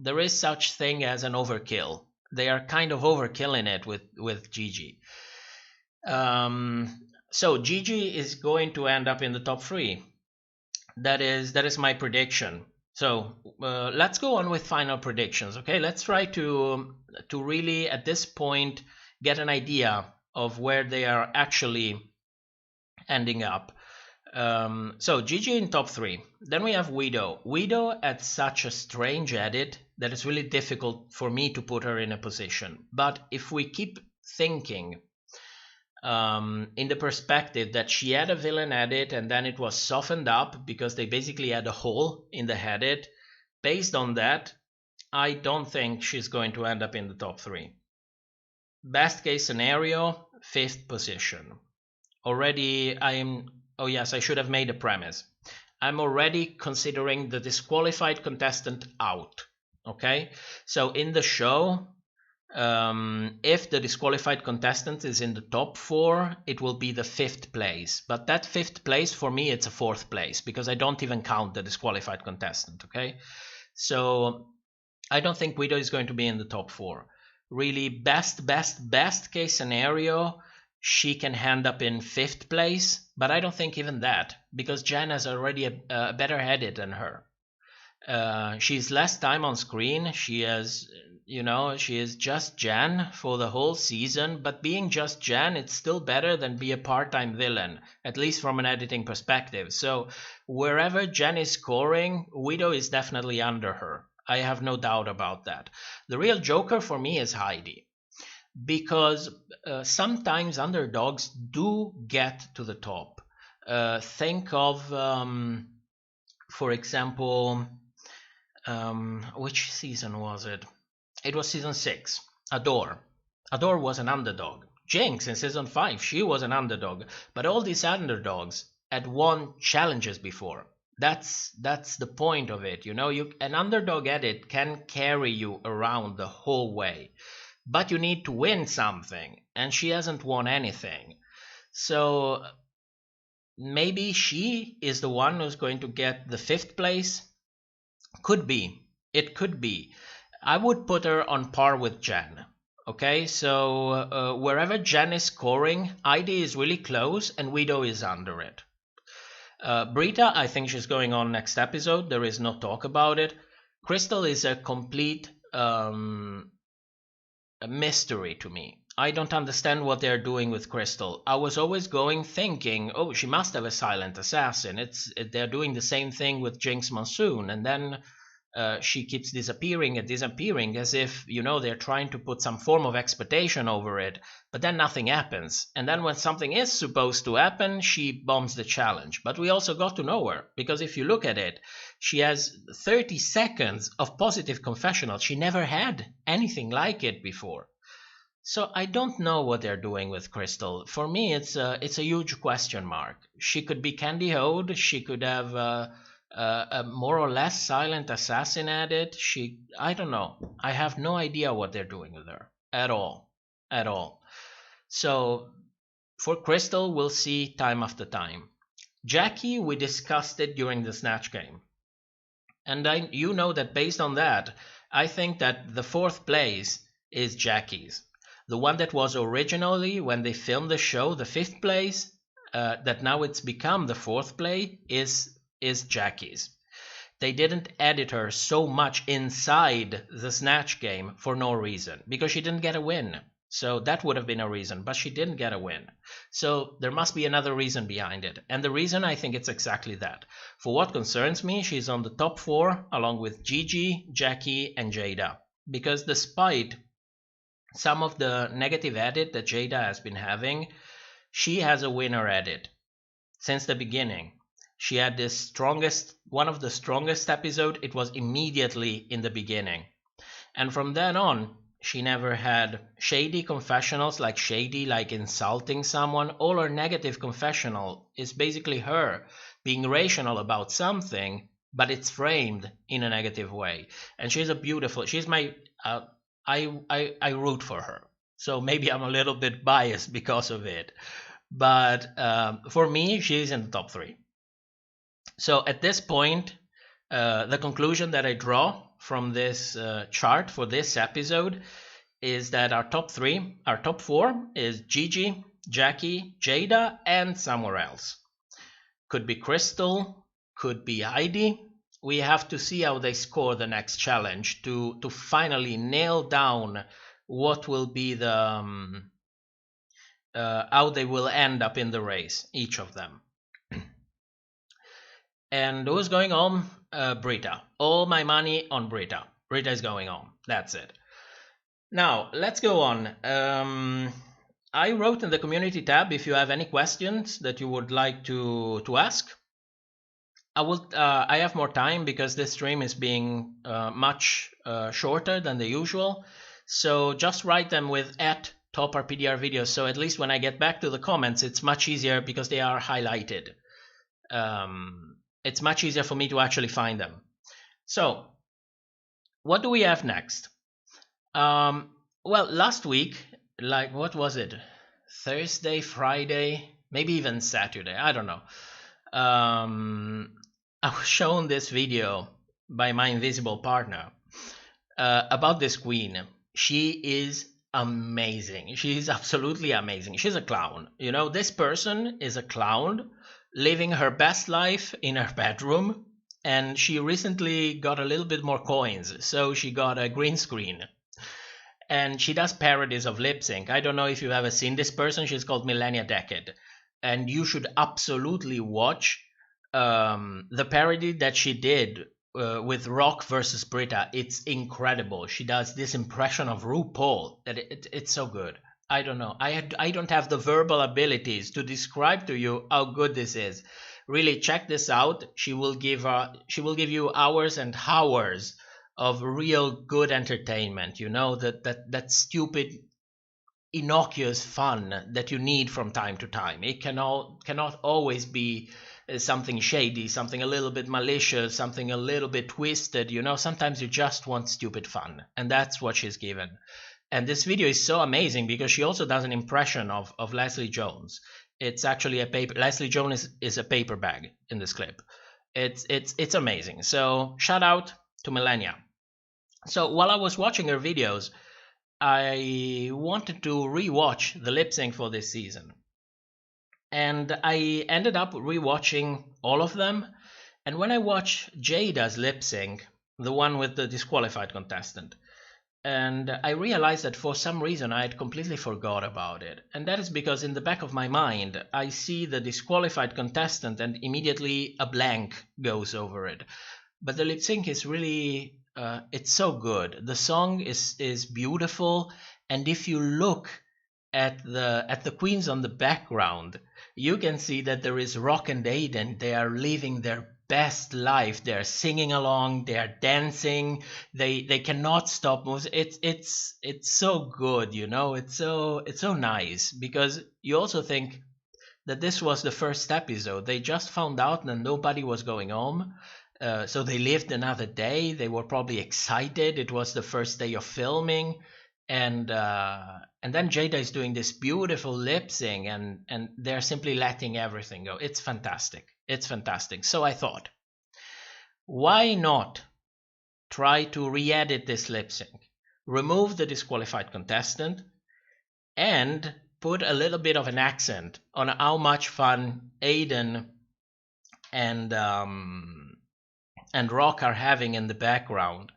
Speaker 1: there is such thing as an overkill. They are kind of overkilling it with Gigi. So Gigi is going to end up in the top 3. That is my prediction. So let's go on with final predictions. Okay, let's try to really at this point get an idea of where they are actually ending up. So Gigi in top 3. Then we have Widow. Widow had such a strange edit that it's really difficult for me to put her in a position. But if we keep thinking in the perspective that she had a villain edit and then it was softened up because they basically had a hole in the edit, based on that, I don't think she's going to end up in the top 3. Best case scenario, 5th position. Already oh yes, I should have made a premise. I'm already considering the disqualified contestant out. Okay? So in the show, if the disqualified contestant is in the top 4, it will be the 5th place. But that 5th place, for me, it's a 4th place, because I don't even count the disqualified contestant. Okay? So I don't think Widow is going to be in the top 4. Really, best case scenario she can end up in 5th place, but I don't think even that, because Jen has already a better edit than her. She's less time on screen. She has, she is just Jen for the whole season, but being just Jen, it's still better than be a part-time villain, at least from an editing perspective. So wherever Jen is scoring, Widow is definitely under her. I have no doubt about that. The real joker for me is Heidi, because sometimes underdogs do get to the top. Think of, for example, which season was it? It was season 6. Adore. Adore was an underdog. Jinx in season 5, she was an underdog. But all these underdogs had won challenges before. That's the point of it. An underdog edit can carry you around the whole way, but you need to win something, and she hasn't won anything. So maybe she is the one who's going to get the 5th place. Could be. It could be. I would put her on par with Jen. Okay, so wherever Jen is scoring, Heidi is really close and Widow is under it. Brita, I think she's going on next episode. There is no talk about it. Crystal is a complete a mystery to me. I don't understand what they're doing with Crystal. I was always thinking, oh, she must have a silent assassin. They're doing the same thing with Jinx Monsoon, and then she keeps disappearing as if, they're trying to put some form of expectation over it, but then nothing happens. And then when something is supposed to happen, she bombs the challenge. But we also got to know her, because if you look at it, she has 30 seconds of positive confessional. She never had anything like it before. So I don't know what they're doing with Crystal. For me, it's a huge question mark. She could be Candy Hode. She could have a more or less silent assassin at it. I don't know. I have no idea what they're doing with her at all. So for Crystal, we'll see time after time. Jackie, we discussed it during the Snatch Game. And that based on that, I think that the 4th place is Jackie's. The one that was originally, when they filmed the show, the 5th place, that now it's become the 4th place, is Jackie's. They didn't edit her so much inside the Snatch Game for no reason, because she didn't get a win. So that would have been a reason, but she didn't get a win. So there must be another reason behind it. And the reason, I think it's exactly that. For what concerns me, she's on the top 4, along with Gigi, Jackie, and Jada. Because despite some of the negative edit that Jada has been having, she has a winner edit since the beginning. She had one of the strongest episode. It was immediately in the beginning. And from then on, she never had shady confessionals, like insulting someone. All her negative confessional is basically her being rational about something, but it's framed in a negative way. And she's my, I root for her. So maybe I'm a little bit biased because of it. But for me, she's in the top 3. So at this point, the conclusion that I draw from this chart for this episode is that our top 4 is Gigi, Jackie, Jada, and somewhere else. Could be Crystal, could be Heidi. We have to see how they score the next challenge to finally nail down what will be the how they will end up in the race, each of them. And who's going on? Brita. All my money on Brita. Brita is going on. That's it. Now, let's go on. I wrote in the community tab if you have any questions that you would like to ask. I have more time because this stream is being much shorter than the usual. So just write them with @TopRPDR videos. So at least when I get back to the comments, it's much easier because they are highlighted. It's much easier for me to actually find them. So what do we have next? Well, last week, like, what was it? Thursday, Friday, maybe even Saturday. I don't know. I was shown this video by my invisible partner about this queen. She is amazing. She's absolutely amazing. She's a clown. You know, this person is a clown living her best life in her bedroom, and she recently got a little bit more coins, so she got a green screen. And she does parodies of lip sync. I don't know if you've ever seen this person. She's called Millennia Decade, and you should absolutely watch the parody that she did with Rock versus Britta. It's incredible. She does this impression of RuPaul that it's so good. I don't know. I don't have the verbal abilities to describe to you how good this is. Really, check this out. She will give you hours and hours of real good entertainment. You know, that stupid, innocuous fun that you need from time to time. It cannot always be something shady, something a little bit malicious, something a little bit twisted. You know, sometimes you just want stupid fun, and that's what she's given. And this video is so amazing because she also does an impression of Leslie Jones. It's actually a paper. Leslie Jones is a paper bag in this clip. It's amazing. So shout out to Millennia. So while I was watching her videos, I wanted to rewatch the lip sync for this season. And I ended up rewatching all of them. And when I watched Jada's lip sync, the one with the disqualified contestant, and I realized that for some reason I had completely forgot about it. And that is because in the back of my mind, I see the disqualified contestant and immediately a blank goes over it. But the lip sync is really, it's so good. The song is beautiful. And if you look at the queens on the background, you can see that there is Rock and Aiden. They are living their best life. They're singing along, they're dancing, they cannot stop moving. It's so good, you know. It's so nice because you also think that this was the first episode. They just found out that nobody was going home, so they lived another day. They were probably excited. It was the first day of filming, and then Jada is doing this beautiful lip sync, and they're simply letting everything go. It's fantastic. It's fantastic. So I thought, why not try to re-edit this lip sync, remove the disqualified contestant, and put a little bit of an accent on how much fun Aiden and Rock are having in the background.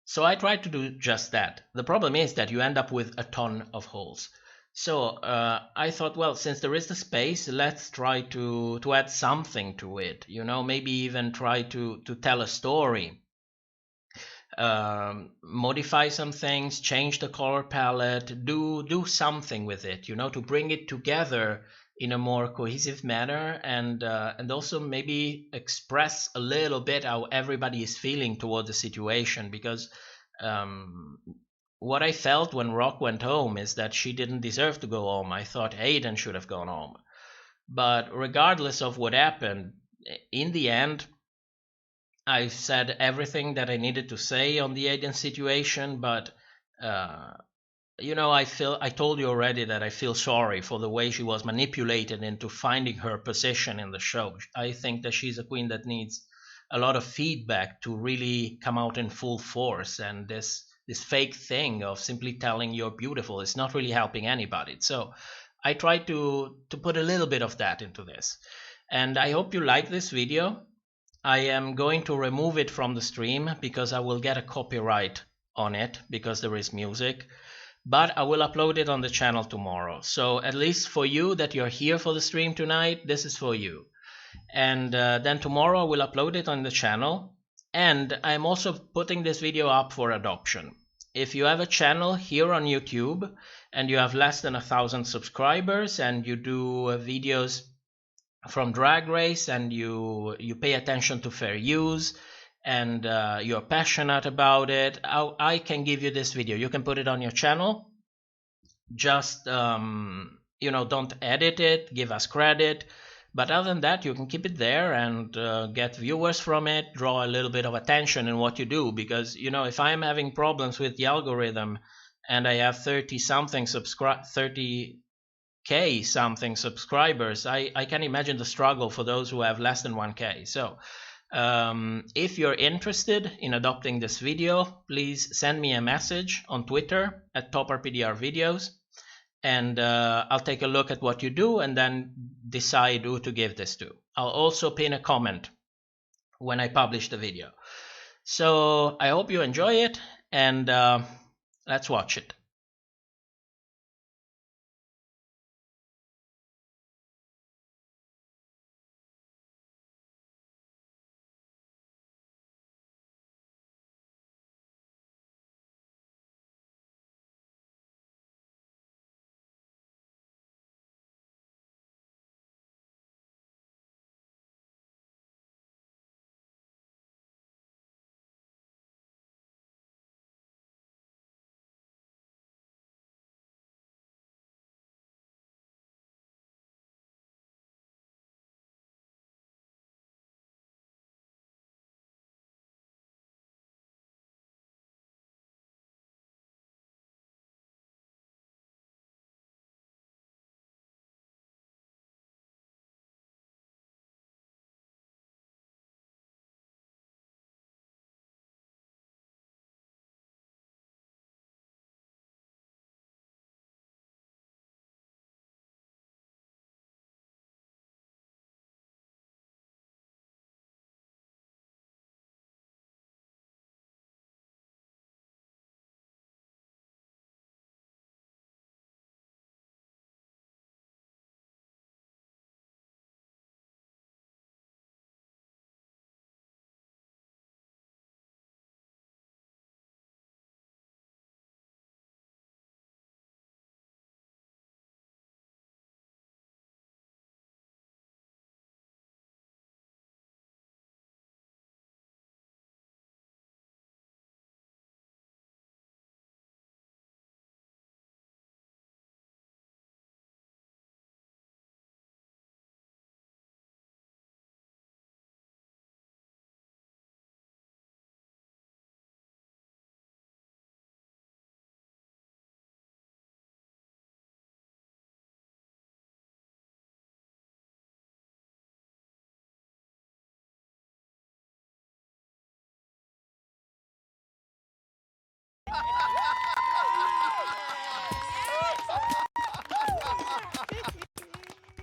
Speaker 1: So I tried to do just that. The problem is that you end up with a ton of holes. So I thought, well, since there is the space, let's try to add something to it. You know, maybe even try to tell a story, modify some things, change the color palette, do something with it. You know, to bring it together in a more cohesive manner, and also maybe express a little bit how everybody is feeling toward the situation. Because what I felt when Rock went home is that she didn't deserve to go home. I thought Aiden should have gone home. But regardless of what happened, in the end, I said everything that I needed to say on the Aiden situation. But you know, I told you already that I feel sorry for the way she was manipulated into finding her position in the show. I think that she's a queen that needs a lot of feedback to really come out in full force. And this fake thing of simply telling you're beautiful is not really helping anybody. So I tried to put a little bit of that into this. And I hope you like this video. I am going to remove it from the stream because I will get a copyright on it because there is music. But I will upload it on the channel tomorrow. So at least for you that you're here for the stream tonight, this is for you. And then tomorrow I will upload it on the channel. And I'm also putting this video up for adoption. If you have a channel here on YouTube and you have less than 1,000 subscribers and you do videos from Drag Race and you pay attention to fair use and you're passionate about it, I can give you this video. You can put it on your channel. Just, you know, don't edit it, give us credit. But other than that, you can keep it there and get viewers from it, draw a little bit of attention in what you do. Because, you know, if I'm having problems with the algorithm and I have 30K something subscribers, I can imagine the struggle for those who have less than 1K. So If you're interested in adopting this video, please send me a message on Twitter at TopperPDRVideos, and I'll take a look at what you do and then decide who to give this to. I'll also pin a comment when I publish the video. So I hope you enjoy it, and let's watch it.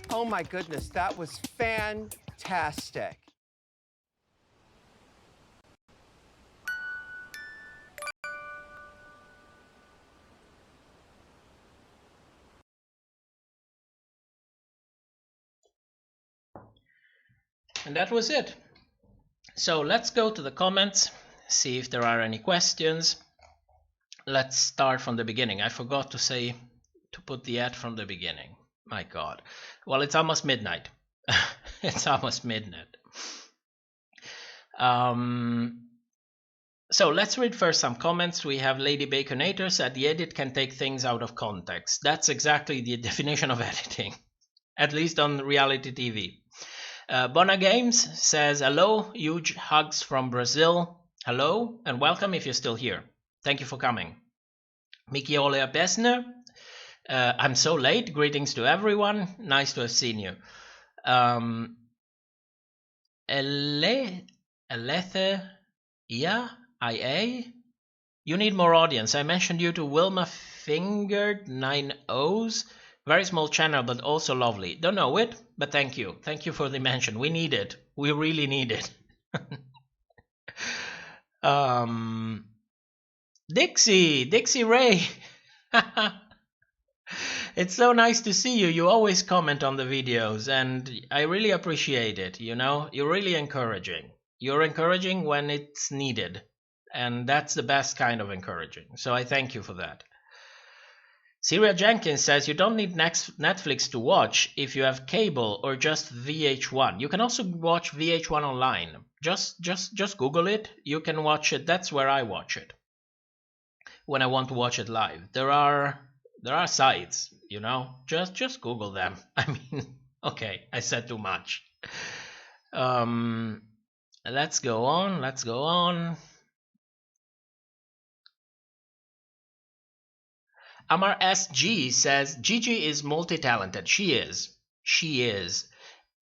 Speaker 2: Oh my goodness, that was fantastic.
Speaker 1: And that was it. So let's go to the comments, see if there are any questions. Let's start from the beginning. I forgot to say to put the ad from the beginning. My God. Well, it's almost midnight. It's almost midnight. So let's read first some comments. We have Lady Baconator said the edit can take things out of context. That's exactly the definition of editing, at least on reality TV. Bona Games says, hello, huge hugs from Brazil. Hello, and welcome if you're still here. Thank you for coming. Miki Olea Besner, I'm so late. Greetings to everyone. Nice to have seen you. Elethe, yeah, IA. You need more audience. I mentioned you to Wilma Fingered 9 O's. Very small channel, but also lovely. Don't know it, but thank you. Thank you for the mention. We need it. We really need it. Dixie Ray. It's so nice to see you. You always comment on the videos, and I really appreciate it. You know, you're really encouraging. You're encouraging when it's needed, and that's the best kind of encouraging. So I thank you for that. Syria Jenkins says you don't need Netflix to watch if you have cable or just VH1. You can also watch VH1 online. Just Google it. You can watch it. That's where I watch it when I want to watch it live. There are sites, you know. Just Google them. I mean, okay, I said too much. Let's go on. Amar SG says Gigi is multi-talented. She is.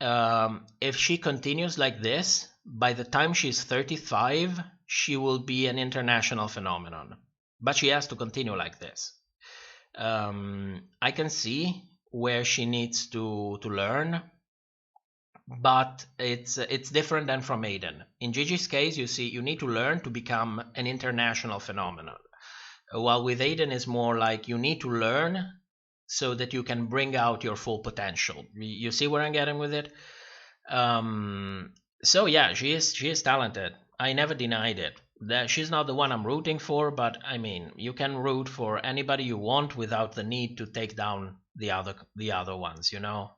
Speaker 1: If she continues like this, by the time she's 35, she will be an international phenomenon. But she has to continue like this. I can see where she needs to learn, but it's different than from Aiden. In Gigi's case, you need to learn to become an international phenomenon. While with Aiden, it's more like you need to learn so that you can bring out your full potential. You see where I'm getting with it? So yeah, she is talented. I never denied it. That she's not the one I'm rooting for, but I mean, you can root for anybody you want without the need to take down the other ones, you know?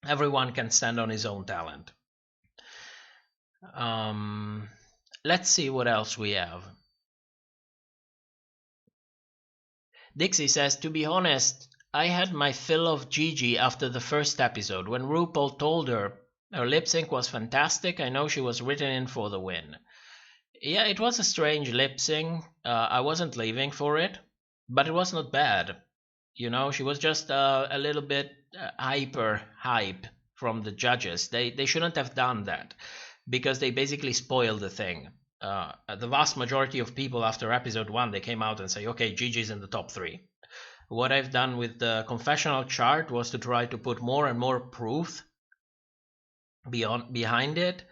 Speaker 1: Everyone can stand on his own talent. Let's see what else we have. Dixie says, to be honest, I had my fill of Gigi after the first episode. When RuPaul told her lip sync was fantastic, I know she was written in for the win. Yeah, it was a strange lip sync. I wasn't leaving for it, but it was not bad. You know, she was just a little bit hype from the judges. They shouldn't have done that because they basically spoiled the thing. The vast majority of people after episode 1, they came out and say, okay, Gigi's in the top 3. What I've done with the confessional chart was to try to put more and more proof behind it.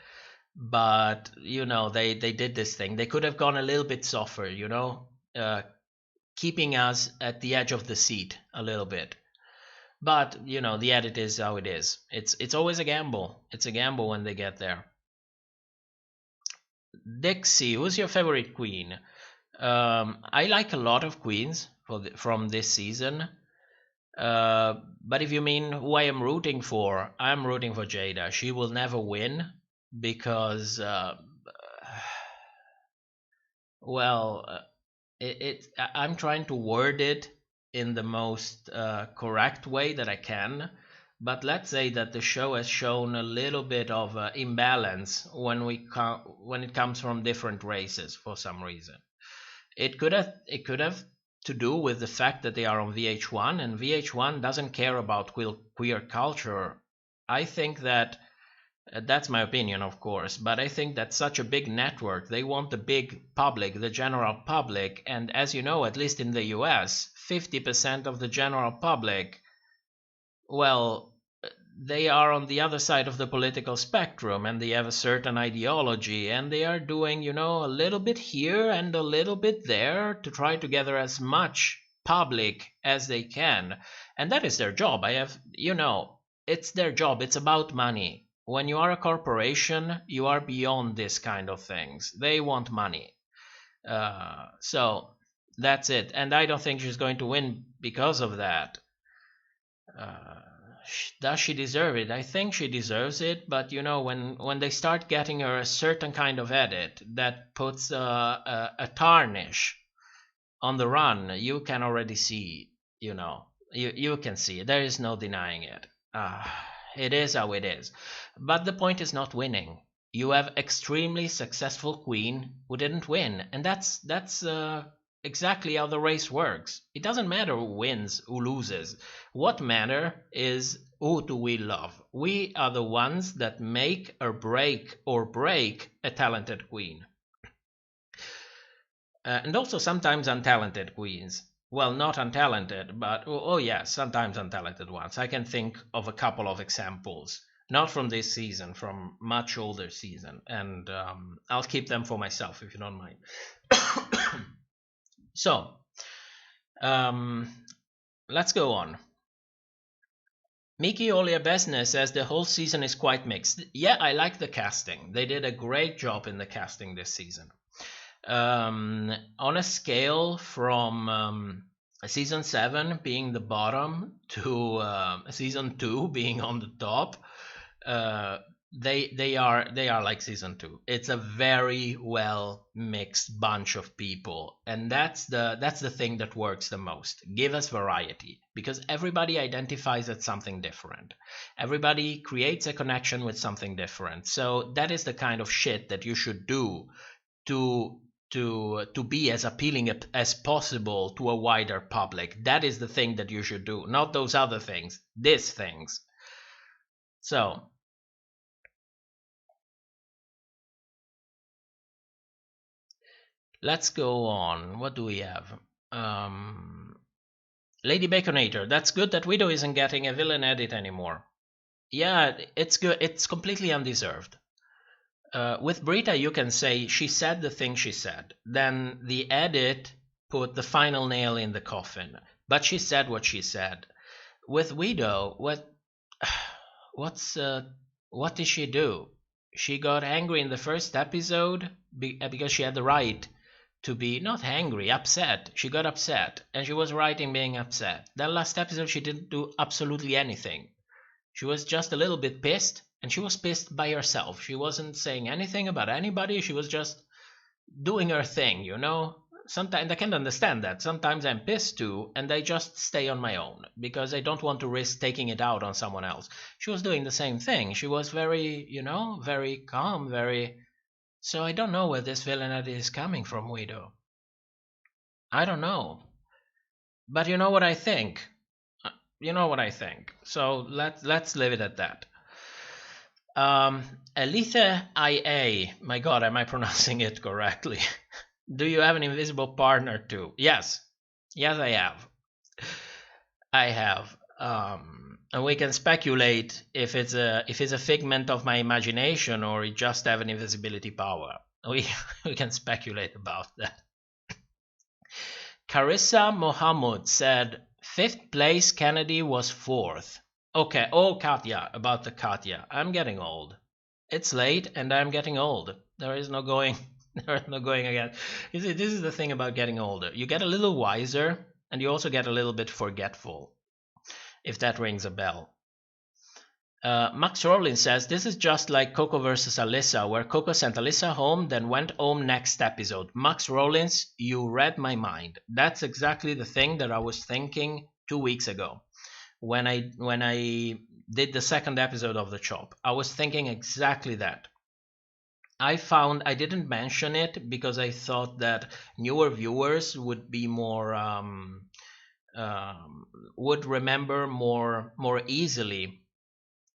Speaker 1: But, you know, they did this thing. They could have gone a little bit softer, you know, keeping us at the edge of the seat a little bit. But, you know, the edit is how it is. It's always a gamble. It's a gamble when they get there. Dixie, who's your favorite queen? I like a lot of queens from this season. But if you mean who I am rooting for, I'm rooting for Jada. She will never win because, I'm trying to word it in the most correct way that I can. But let's say that the show has shown a little bit of imbalance when it comes from different races for some reason. It could have to do with the fact that they are on VH1, and VH1 doesn't care about queer culture. I think that that's my opinion, of course, but I think that such a big network, they want the big public, the general public, and as you know, at least in the US, 50% of the general public, well, they are on the other side of the political spectrum and they have a certain ideology and they are doing, you know, a little bit here and a little bit there to try to gather as much public as they can. And that is their job. It's their job. It's about money. When you are a corporation, you are beyond this kind of things. They want money. So that's it. And I don't think she's going to win because of that. Does she deserve it? I think she deserves it, but you know, when they start getting her a certain kind of edit that puts a tarnish on the run, you can already see, you know, you can see it. There is no denying it. It is how it is. But the point is not winning. You have extremely successful queen who didn't win, and that's exactly how the race works. It doesn't matter who wins, who loses. What matters is who do we love. We are the ones that make or break a talented queen. And also sometimes untalented queens. Well, not untalented, but sometimes untalented ones. I can think of a couple of examples. Not from this season, from much older season. And I'll keep them for myself if you don't mind. So, let's go on. Miki Olia Besne says the whole season is quite mixed. Yeah, I like the casting. They did a great job in the casting this season. On a scale from season 7 being the bottom to season 2 being on the top, they are like season 2. It's a very well mixed bunch of people, and that's the thing that works the most. Give us variety, because everybody identifies as something different. Everybody creates a connection with something different. So that is the kind of shit that you should do to be as appealing as possible to a wider public. That is the thing that you should do, not those other things. These things. So Let's go on. What do we have? Lady Baconator. That's good that Widow isn't getting a villain edit anymore. Yeah, it's good. It's completely undeserved. With Brita, you can say she said the thing she said. Then the edit put the final nail in the coffin. But she said what she said. With Widow, what did she do? She got angry in the first episode because she had the right to be not angry, upset. She got upset, and she was right in being upset. Then last episode, she didn't do absolutely anything. She was just a little bit pissed, and she was pissed by herself. She wasn't saying anything about anybody. She was just doing her thing, you know? Sometimes I can understand that. Sometimes I'm pissed too, and I just stay on my own because I don't want to risk taking it out on someone else. She was doing the same thing. She was very, very calm, very... So I don't know where this villainity is coming from, Widow. I don't know. But you know what I think? So let's leave it at that. Elitha IA. My God, am I pronouncing it correctly? Do you have an invisible partner too? Yes, I have. And we can speculate if it's a figment of my imagination or it just have an invisibility power. We can speculate about that. Carissa Mohammed said 5th place, Kennedy was 4th. Okay, Katya, about the Katya. I'm getting old. It's late and I'm getting old. There is no going again. You see, this is the thing about getting older. You get a little wiser and you also get a little bit forgetful, if that rings a bell. Max Rowling says, this is just like Coco versus Alyssa, where Coco sent Alyssa home, then went home next episode. Max Rowling, you read my mind. That's exactly the thing that I was thinking 2 weeks ago when I did the second episode of The Chop. I was thinking exactly that. I didn't mention it because I thought that newer viewers would be more would remember more easily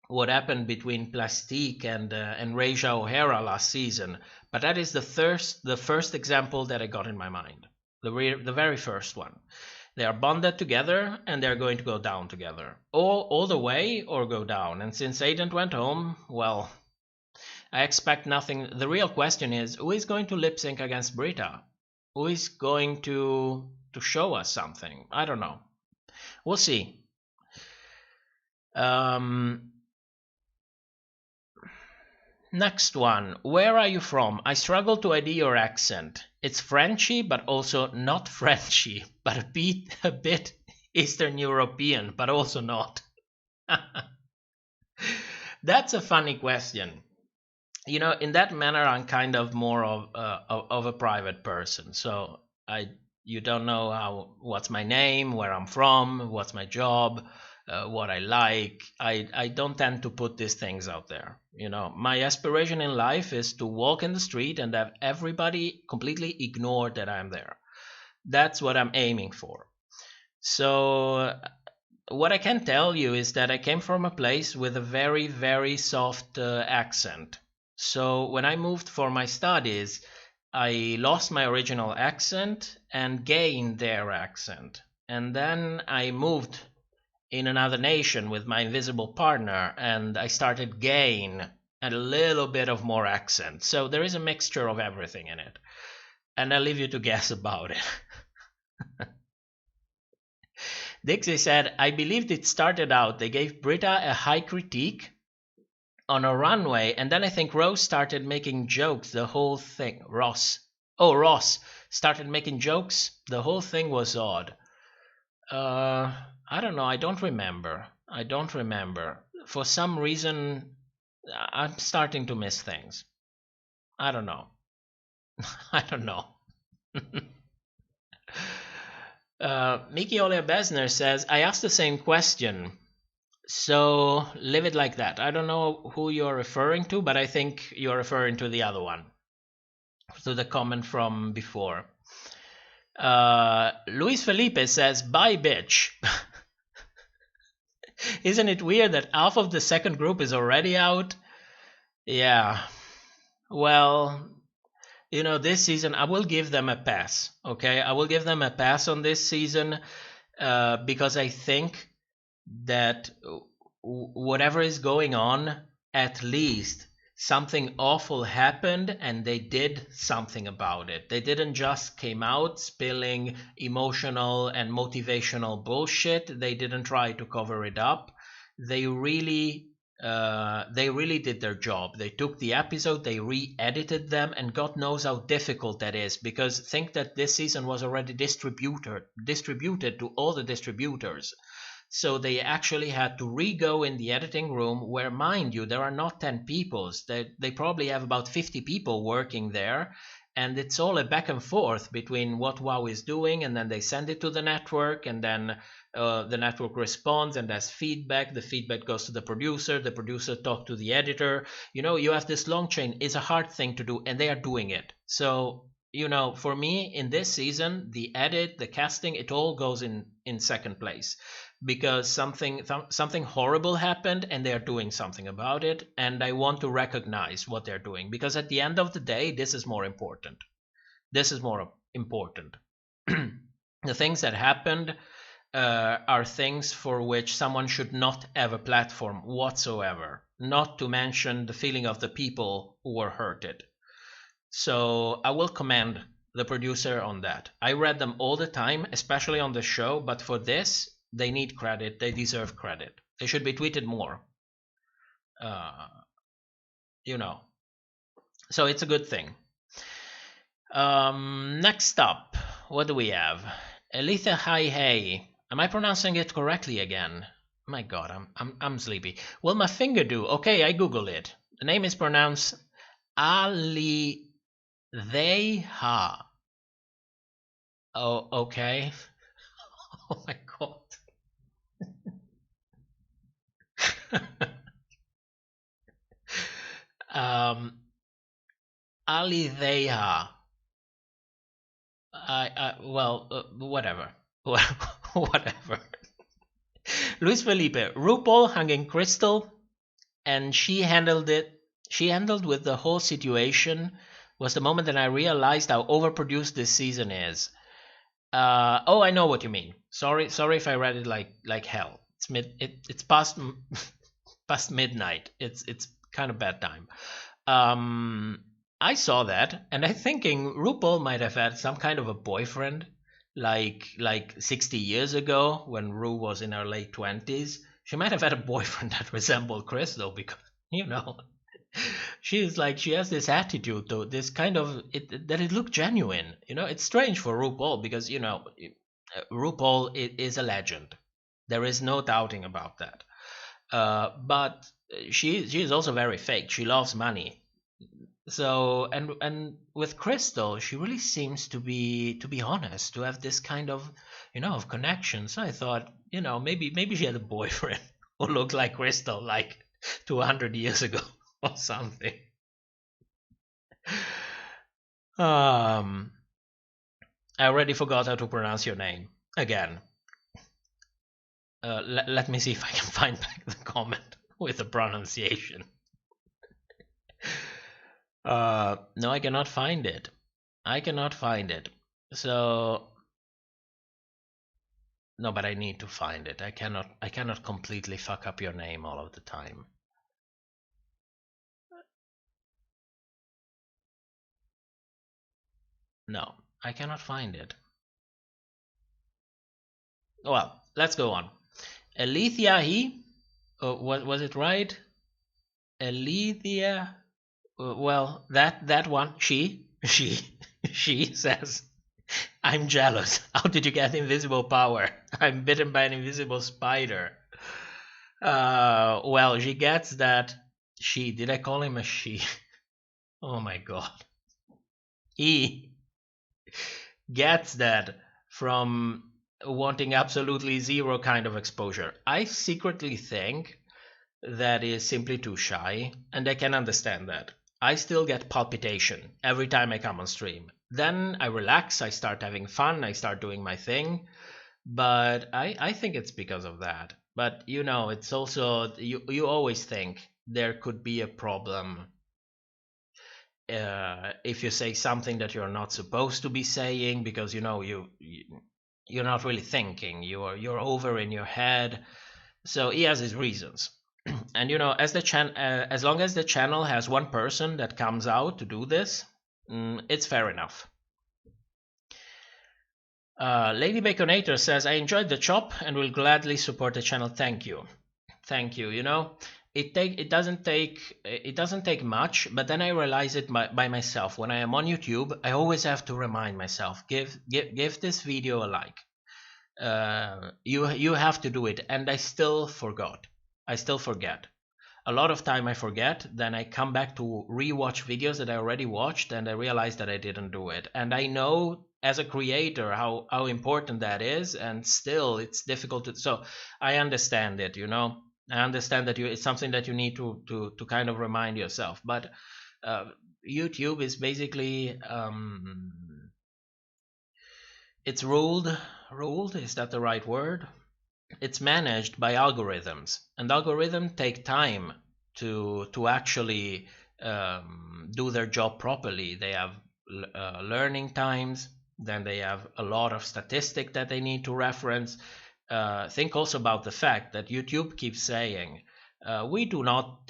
Speaker 1: what happened between Plastique and Reja O'Hara last season. But that is the first example that I got in my mind, the very first one. They are bonded together and they're going to go down together, all the way or go down. And since Aiden went home, well, I expect nothing. The real question is, who is going to lip sync against Brita? Who is going to show us something? I don't know. We'll see. Next one. Where are you from? I struggle to ID your accent. It's Frenchy, but also not Frenchy, but a bit Eastern European, but also not. That's a funny question. You know, in that manner, I'm kind of more of a private person. So you don't know what's my name, where I'm from, what's my job, what I like. I don't tend to put these things out there. You know, my aspiration in life is to walk in the street and have everybody completely ignore that I'm there. That's what I'm aiming for. So what I can tell you is that I came from a place with a very, very soft accent. So when I moved for my studies, I lost my original accent and gained their accent. And then I moved in another nation with my invisible partner, and I started gain a little bit of more accent. So there is a mixture of everything in it. And I'll leave you to guess about it. Dixie said, I believed it started out, they gave Brita a high critique on a runway, and then I think Rose started making jokes, the whole thing. Ross started making jokes, the whole thing was odd. I don't know, I don't remember. For some reason, I'm starting to miss things. I don't know. Mickey Olia Besner says, I asked the same question. So leave it like that. I don't know who you're referring to, but I think you're referring to the other one, to the comment from before. Luis Felipe says, bye bitch. Isn't it weird that half of the second group is already out? Yeah. Well, this season I will give them a pass. Okay, I will give them a pass on this season because I think that whatever is going on, at least something awful happened and they did something about it. They didn't just came out spilling emotional and motivational bullshit. They didn't try to cover it up. They really did their job. They took the episode, they re-edited them, and God knows how difficult that is, because think that this season was already distributed to all the distributors. So they actually had to re-go in the editing room where, mind you, there are not 10 people. They probably have about 50 people working there. And it's all a back and forth between what WoW is doing, and then they send it to the network, and then the network responds and has feedback. The feedback goes to the producer talks to the editor. You have this long chain. It's a hard thing to do, and they are doing it. So, for me, in this season, the edit, the casting, it all goes in second place. Because something horrible happened and they're doing something about it, and I want to recognize what they're doing, because at the end of the day, this is more important. The things that happened are things for which someone should not have a platform whatsoever, not to mention the feeling of the people who were hurted. So I will commend the producer on that. I read them all the time, especially on the show, but for this, they need credit. They deserve credit. They should be tweeted more. So it's a good thing. Next up, what do we have? Elitha Hai Hey. Am I pronouncing it correctly again? My God, I'm sleepy. Will my finger do? Okay, I Googled it. The name is pronounced Ali Theha. Oh, okay. Oh my God. Ali Theha. Whatever. Whatever. Luis Felipe, RuPaul hung in Crystal, and she handled with the whole situation. Was the moment that I realized how overproduced this season is. I know what you mean. Sorry if I read it like hell. It's past past midnight. It's kind of bad time. I saw that, and I'm thinking RuPaul might have had some kind of a boyfriend, like 60 years ago when Ru was in her late 20s. She might have had a boyfriend that resembled Crystal, because she has this attitude, though, this kind of that it looked genuine. It's strange for RuPaul because RuPaul is a legend. There is no doubting about that. But she is also very fake. She loves money. So and with Crystal, she really seems to be honest, to have this kind of of connection. So I thought maybe she had a boyfriend who looked like Crystal like 200 years ago or something. I already forgot how to pronounce your name again. Let me see if I can find back the comment with the pronunciation. No, I cannot find it. So no, but I need to find it. I cannot completely fuck up your name all of the time. No, I cannot find it. Well, let's go on. Alethea was it right? Alethea. Well, that one. She says, "I'm jealous. How did you get invisible power? I'm bitten by an invisible spider." Well, she gets that. Did I call him a she? Oh my God. He gets that from wanting absolutely zero kind of exposure. I secretly think that is simply too shy, and I can understand that. I still get palpitation every time I come on stream. Then I relax, I start having fun, I start doing my thing, but I think it's because of that. But it's also, you always think there could be a problem if you say something that you're not supposed to be saying, because you're not really thinking, you're over in your head. So he has his reasons. And as long as the channel has one person that comes out to do this, it's fair enough. Lady Baconator says, I enjoyed the chop and will gladly support the channel. Thank you. It doesn't take much, but then I realize it by myself. When I am on YouTube, I always have to remind myself, give this video a like. You have to do it, and I still forget. A lot of time I forget, then I come back to rewatch videos that I already watched, and I realize that I didn't do it. And I know as a creator how important that is, and still it's difficult to. So I understand it, I understand that it's something that you need to kind of remind yourself. But YouTube is basically it's ruled, is that the right word? It's managed by algorithms, and algorithms take time to actually do their job properly. They have learning times, then they have a lot of statistics that they need to reference. Think also about the fact that YouTube keeps saying we do not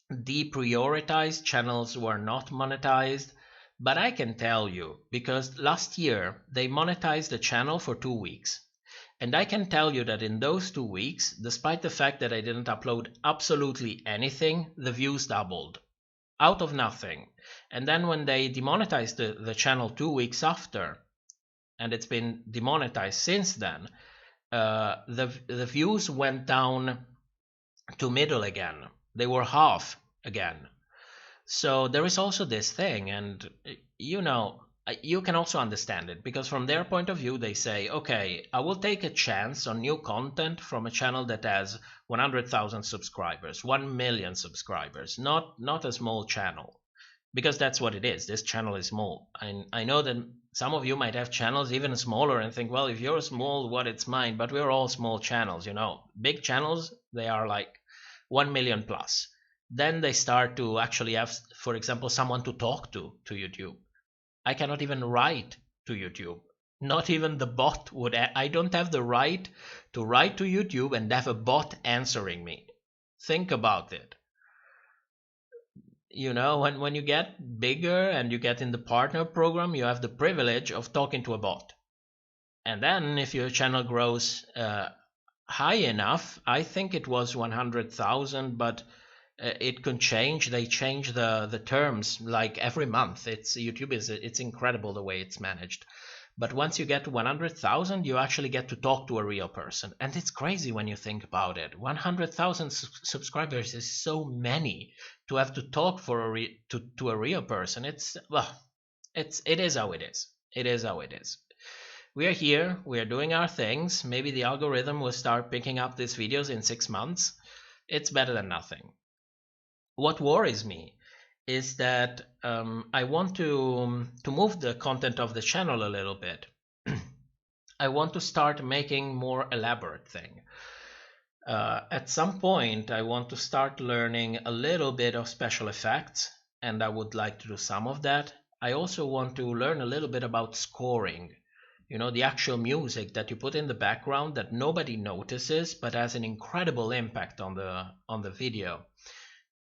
Speaker 1: deprioritize channels who are not monetized. But I can tell you, because last year they monetized the channel for 2 weeks. And I can tell you that in those 2 weeks, despite the fact that I didn't upload absolutely anything, the views doubled. Out of nothing. And then when they demonetized the channel 2 weeks after, and it's been demonetized since then, the views went down to middle again. They were half again. So there is also this thing, and you can also understand it, because from their point of view, they say, okay, I will take a chance on new content from a channel that has 100,000 subscribers, 1 million subscribers, not a small channel, because that's what it is. This channel is small. I know that some of you might have channels even smaller and think, well, if you're small, what, it's mine, but we're all small channels, Big channels, they are like 1 million plus. Then they start to actually have, for example, someone to talk to YouTube. I cannot even write to YouTube. Not even the bot would. I don't have the right to write to YouTube and have a bot answering me. Think about it. When you get bigger and you get in the partner program, you have the privilege of talking to a bot. And then if your channel grows high enough, I think it was 100,000, but it can change. They change the terms like every month. YouTube it's incredible the way it's managed. But once you get to 100,000, you actually get to talk to a real person, and it's crazy when you think about it. 100,000 subscribers is so many to have to talk to a real person. It is how it is. It is how it is. We are here. We are doing our things. Maybe the algorithm will start picking up these videos in 6 months. It's better than nothing. What worries me is that I want to move the content of the channel a little bit. I want to start making more elaborate thing. At some point, I want to start learning a little bit of special effects, and I would like to do some of that. I also want to learn a little bit about scoring. The actual music that you put in the background that nobody notices, but has an incredible impact on the video.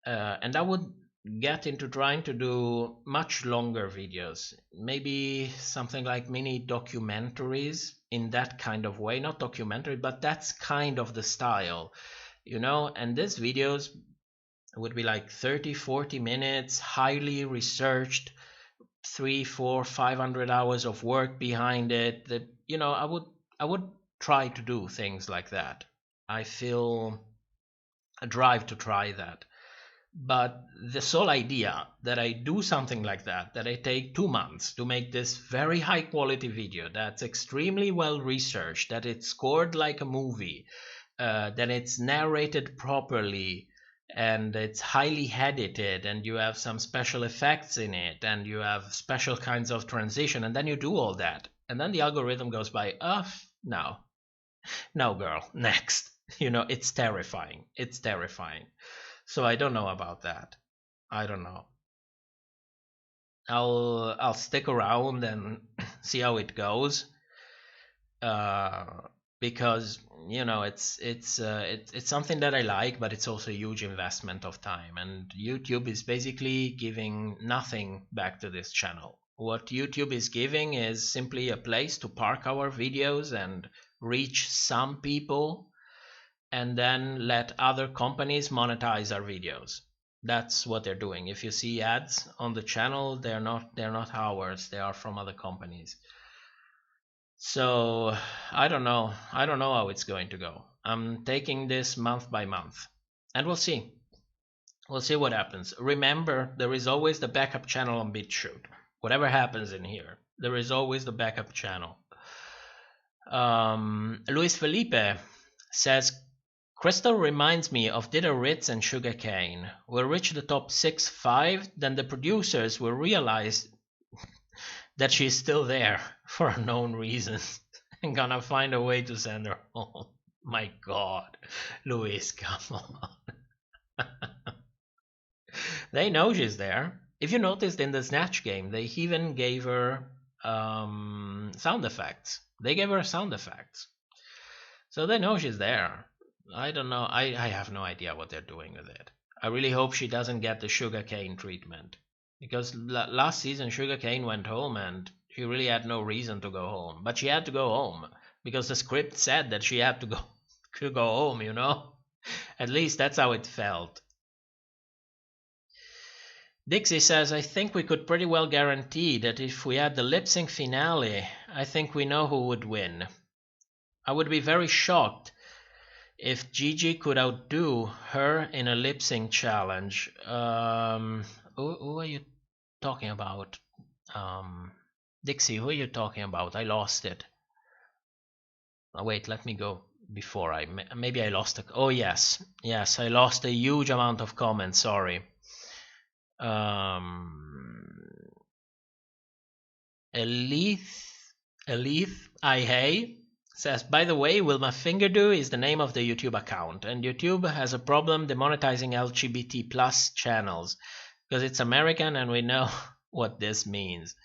Speaker 1: And I would get into trying to do much longer videos, maybe something like mini documentaries in that kind of way. Not documentary, but that's kind of the style, and these videos would be like 30-40 minutes, highly researched, 300, 400, 500 hours of work behind it. That I would try to do things like that. I feel a drive to try that. But the sole idea that I do something like that I take 2 months to make this very high quality video that's extremely well researched, that it's scored like a movie, that it's narrated properly, and it's highly edited, and you have some special effects in it, and you have special kinds of transition, and then you do all that, and then the algorithm goes by, no girl, next. It's terrifying. So I don't know about that. I don't know. I'll stick around and see how it goes, because it's something that I like, but it's also a huge investment of time, and YouTube is basically giving nothing back to this channel. What YouTube is giving is simply a place to park our videos and reach some people, and then let other companies monetize our videos. That's what they're doing. If you see ads on the channel, they're not ours. They are from other companies. So I don't know how it's going to go. I'm taking this month by month, and we'll see what happens. Remember, there is always the backup channel on BitChute. Whatever happens in here, there is always the backup channel. Luis Felipe says, Crystal reminds me of Dida Ritz and Sugarcane. We'll reach the top 6-5, then the producers will realize that she's still there for unknown reasons and gonna find a way to send her home. My God, Luis, come on. They know she's there. If you noticed in the Snatch Game, they even gave her sound effects. They gave her sound effects. So they know she's there. I don't know. I have no idea what they're doing with it. I really hope she doesn't get the Sugarcane treatment. Because last season, Sugarcane went home and she really had no reason to go home. But she had to go home because the script said that she had to go home, you know? At least that's how it felt. Dixie says, I think we could pretty well guarantee that if we had the lip sync finale, I think we know who would win. I would be very shocked if Gigi could outdo her in a lip sync challenge. Who are you talking about? Dixie, who are you talking about? I lost it. Oh, wait, let me go before maybe I lost it. Oh, yes, I lost a huge amount of comments, sorry. Elith Ihey says, by the way, Wilma Fingerdo is the name of the YouTube account, and YouTube has a problem demonetizing LGBT plus channels because it's American and we know what this means.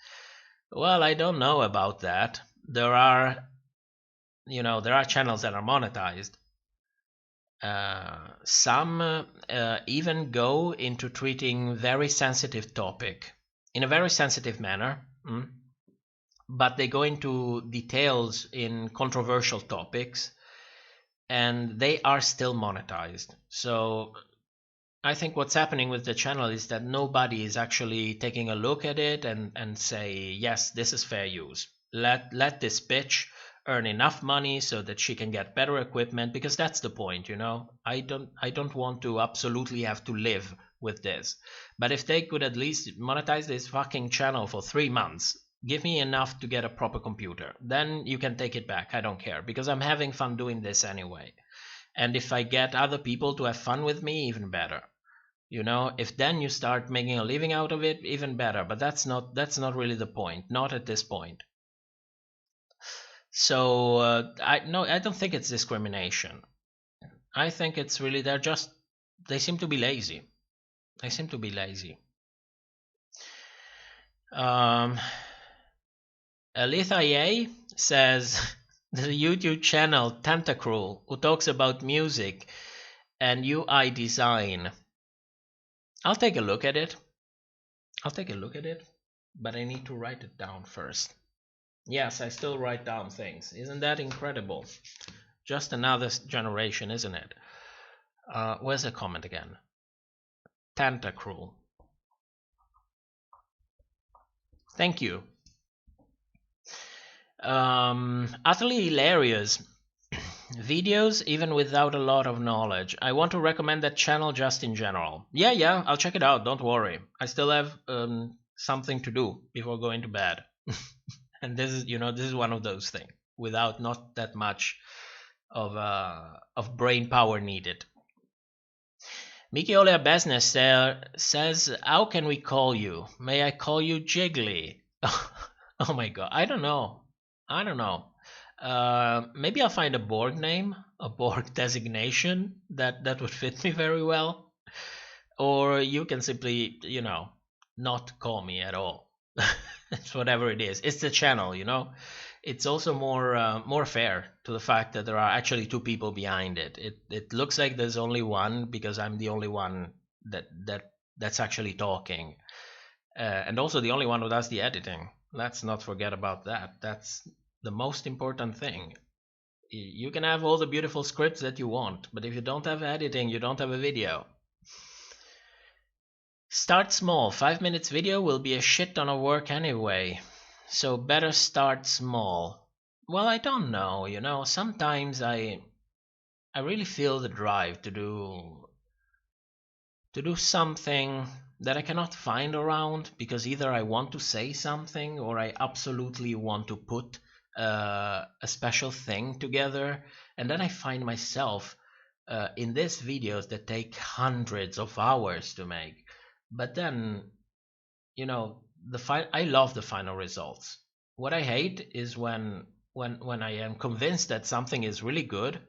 Speaker 1: Well, I don't know about that. There are channels that are monetized. Some even go into treating very sensitive topic in a very sensitive manner, but they go into details in controversial topics, and they are still monetized. So I think what's happening with the channel is that nobody is actually taking a look at it and say, yes, this is fair use. Let this bitch earn enough money so that she can get better equipment, because that's the point, you know. I don't want to absolutely have to live with this. But if they could at least monetize this fucking channel for 3 months, give me enough to get a proper computer, then you can take it back. I don't care, because I'm having fun doing this anyway. And if I get other people to have fun with me, even better. You know, if then you start making a living out of it, even better. But that's not really the point. Not at this point. So I don't think it's discrimination. I think it's really they seem to be lazy. They seem to be lazy. Alithia says the YouTube channel Tentacruel, who talks about music and UI design. I'll take a look at it. But I need to write it down first. Yes, I still write down things. Isn't that incredible? Just another generation, isn't it? Where's the comment again? Tentacruel. Thank you. Utterly hilarious videos, even without a lot of knowledge. I want to recommend that channel just in general. Yeah, I'll check it out. Don't worry. I still have something to do before going to bed. And this is one of those things without not that much of brain power needed. Mickey Olia Business says, how can we call you? May I call you Jiggly? Oh my god, I don't know. Maybe I'll find a Borg name, a Borg designation that would fit me very well. Or you can simply, not call me at all. It's whatever it is. It's the channel, you know. It's also more fair to the fact that there are actually two people behind it. It looks like there's only one because I'm the only one that's actually talking, and also the only one who does the editing. Let's not forget about that. That's the most important thing. You can have all the beautiful scripts that you want, but if you don't have editing, you don't have a video. Start small. 5 minutes video will be a shit ton of work anyway. So better start small. Well, I don't know, you know, sometimes I really feel the drive to do something that I cannot find around, because either I want to say something or I absolutely want to put a special thing together, and then I find myself in these videos that take hundreds of hours to make. But then, you know, I love the final results. What I hate is when I am convinced that something is really good,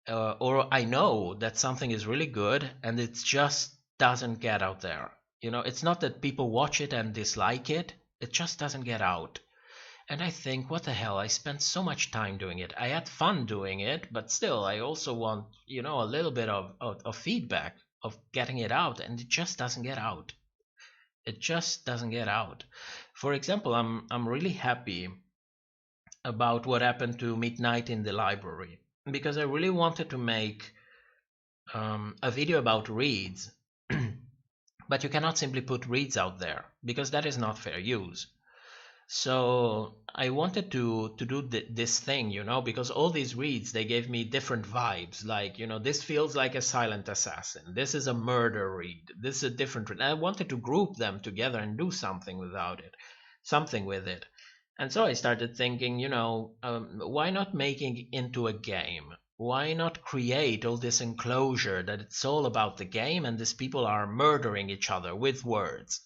Speaker 1: or I know that something is really good and it just doesn't get out there. You know, it's not that people watch it and dislike it, it just doesn't get out. And I think, what the hell, I spent so much time doing it. I had fun doing it, but still, I also want, you know, a little bit of feedback, of getting it out, and it just doesn't get out. It just doesn't get out. For example, I'm really happy about what happened to Midnight in the Library, because I really wanted to make a video about reads, but you cannot simply put reads out there because that is not fair use. So I wanted to do this thing, you know, because all these reads, they gave me different vibes. Like, you know, this feels like a silent assassin. This is a murder read. This is a different read. I wanted to group them together and do something with it. And so I started thinking, you know, why not making it into a game? Why not create all this enclosure that it's all about the game and these people are murdering each other with words?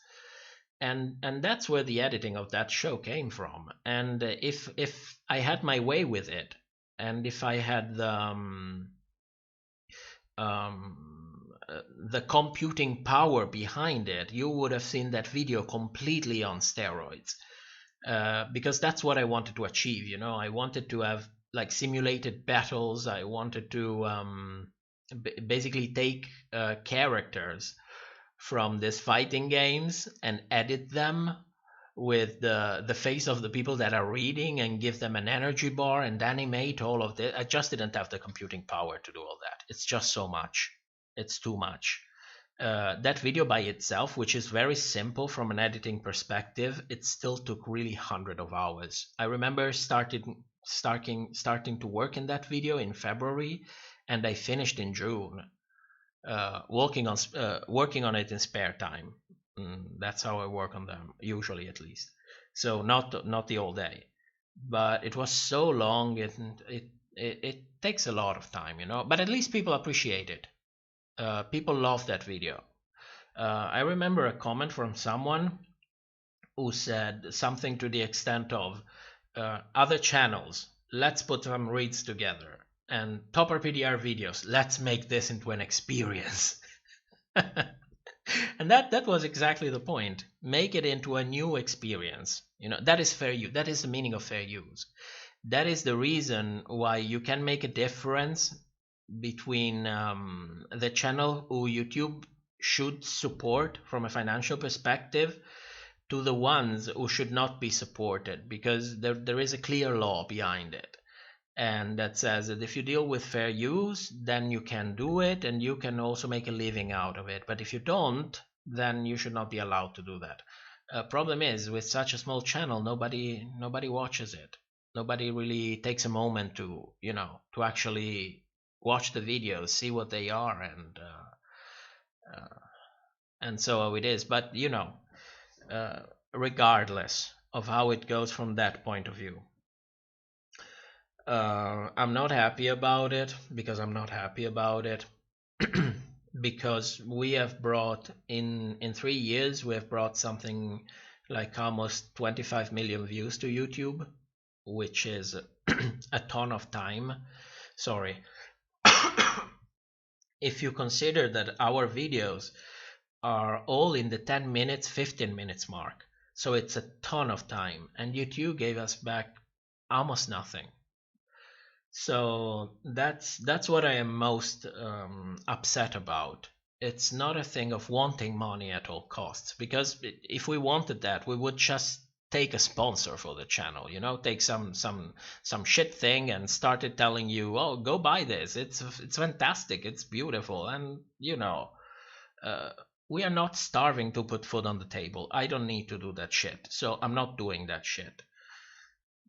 Speaker 1: And that's where the editing of that show came from. And if I had my way with it, and if I had the computing power behind it, you would have seen that video completely on steroids. Because that's what I wanted to achieve, you know. I wanted to have like simulated battles. I wanted to basically take characters from these fighting games and edit them with the face of the people that are reading and give them an energy bar and animate all of this. I just didn't have the computing power to do all that. It's just so much. It's too much. That video by itself, which is very simple from an editing perspective, it still took really hundreds of hours. I remember starting to work in that video in February, and I finished in June. Working on it in spare time. That's how I work on them, usually, at least. So not the whole day, but it was so long. It takes a lot of time, you know. But at least people appreciate it. People love that video. I remember a comment from someone who said something to the extent of, other channels, let's put some reads together, and Topper PDR videos, let's make this into an experience. And that was exactly the point. Make it into a new experience. You know, that is fair use. That is the meaning of fair use. That is the reason why you can make a difference between the channel who YouTube should support from a financial perspective to the ones who should not be supported, because there is a clear law behind it. And that says that if you deal with fair use, then you can do it and you can also make a living out of it. But if you don't, then you should not be allowed to do that. Problem is, with such a small channel, nobody watches it. Nobody really takes a moment to, you know, to actually watch the videos, see what they are, and so it is. But, you know, regardless of how it goes from that point of view, I'm not happy about it, because I'm not happy about it because we have brought in 3 years, we have brought something like almost 25 million views to YouTube, which is a ton of time. Sorry. If you consider that our videos are all in the 10 minutes, 15 minutes mark. So it's a ton of time, and YouTube gave us back almost nothing. So that's what I am most upset about. It's not a thing of wanting money at all costs, because if we wanted that, we would just take a sponsor for the channel, you know, take some shit thing and started telling you, oh, go buy this, it's fantastic, it's beautiful, and you know, we are not starving to put food on the table. I don't need to do that shit, so I'm not doing that shit.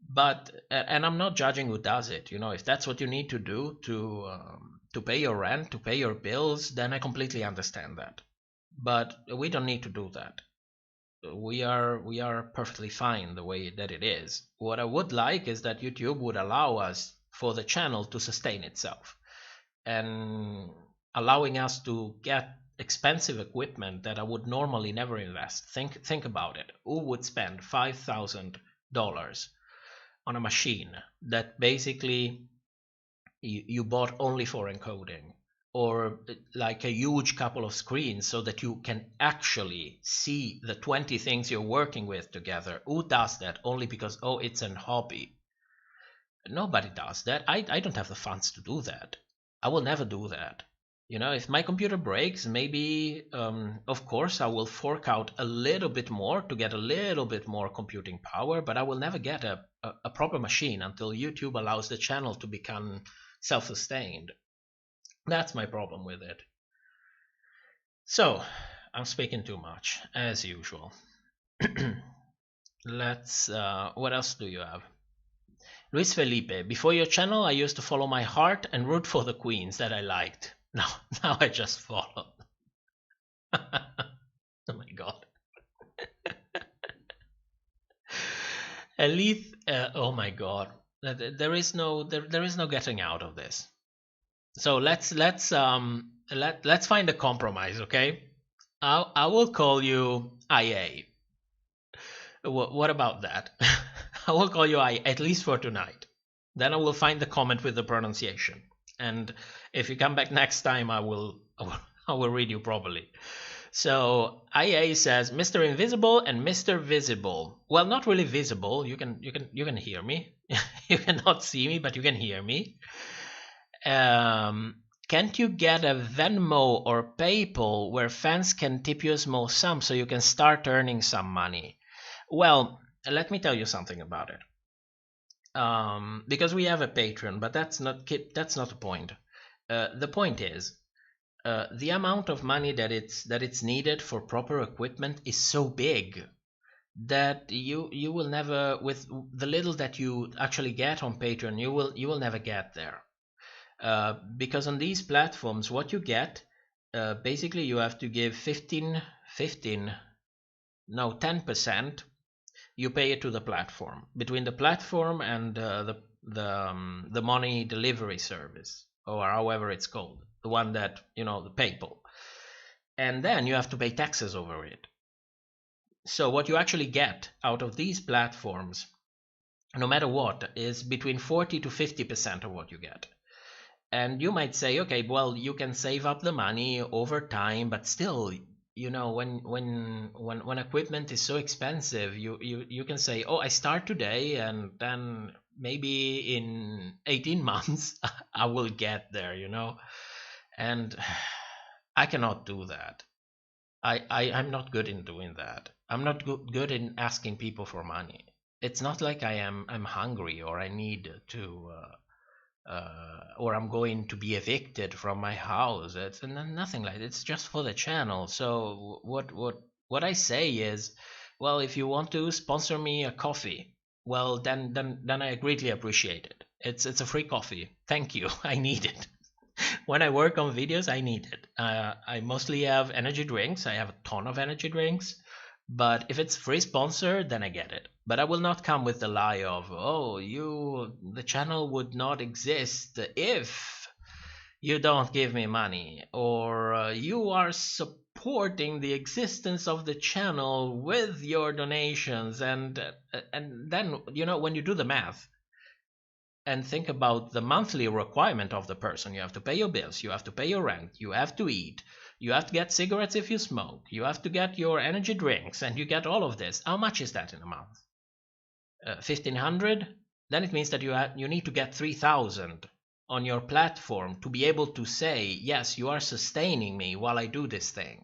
Speaker 1: But and I'm not judging who does it. You know, if that's what you need to do to pay your rent, to pay your bills, then I completely understand that. But we don't need to do that. We are perfectly fine the way that it is. What I would like is that YouTube would allow us for the channel to sustain itself, and allowing us to get expensive equipment that I would normally never invest. Think about it. Who would spend $5,000 on a machine that basically you bought only for encoding, or like a huge couple of screens so that you can actually see the 20 things you're working with together? Who does that only because, oh, it's an hobby? Nobody does that. I don't have the funds to do that. I will never do that. You know, if my computer breaks, maybe, of course, I will fork out a little bit more to get a little bit more computing power, but I will never get a proper machine until YouTube allows the channel to become self-sustained. That's my problem with it. So, I'm speaking too much, as usual. Let's, what else do you have? Luis Felipe, before your channel, I used to follow my heart and root for the queens that I liked. Now I just follow. Oh my god. Elith, oh my god. There is no getting out of this. So let's find a compromise, okay? I will call you IA. What about that? I will call you IA, at least for tonight. Then I will find the comment with the pronunciation. And if you come back next time, I will read you properly. So IA says Mr. Invisible and Mr. Visible. Well, not really visible. You can hear me. You cannot see me, but you can hear me. Can't you get a Venmo or PayPal where fans can tip you a small sum so you can start earning some money? Well, let me tell you something about it. Because we have a Patreon, but that's not the point. The point is, the amount of money that it's needed for proper equipment is so big that you will never, with the little that you actually get on Patreon, you will never get there. Because on these platforms, what you get, basically you have to give 10%. You pay it to the platform, between the platform and the money delivery service, or however it's called, the one that, you know, the PayPal, and then you have to pay taxes over it. So what you actually get out of these platforms, no matter what, is between 40 to 50% of what you get. And you might say, okay, well, you can save up the money over time, but still, you know, when equipment is so expensive, you can say, oh, I start today, and then maybe in 18 months I will get there, you know. And I cannot do that. I'm not good in doing that. I'm not good in asking people for money. It's not like I'm hungry, or I need to or I'm going to be evicted from my house. It's nothing like that. It's just for the channel. So what I say is, well, if you want to sponsor me a coffee, well, then I greatly appreciate it. It's a free coffee. Thank you. I need it. When I work on videos, I need it. I mostly have energy drinks. I have a ton of energy drinks. But if it's free sponsor, then I get it. But I will not come with the lie of, oh, the channel would not exist if you don't give me money, or you are supporting the existence of the channel with your donations, and then, you know, when you do the math, and think about the monthly requirement of the person. You have to pay your bills, you have to pay your rent, you have to eat, you have to get cigarettes if you smoke, you have to get your energy drinks, and you get all of this. How much is that in a month? 1,500? Then it means that you need to get 3,000 on your platform to be able to say, yes, you are sustaining me while I do this thing.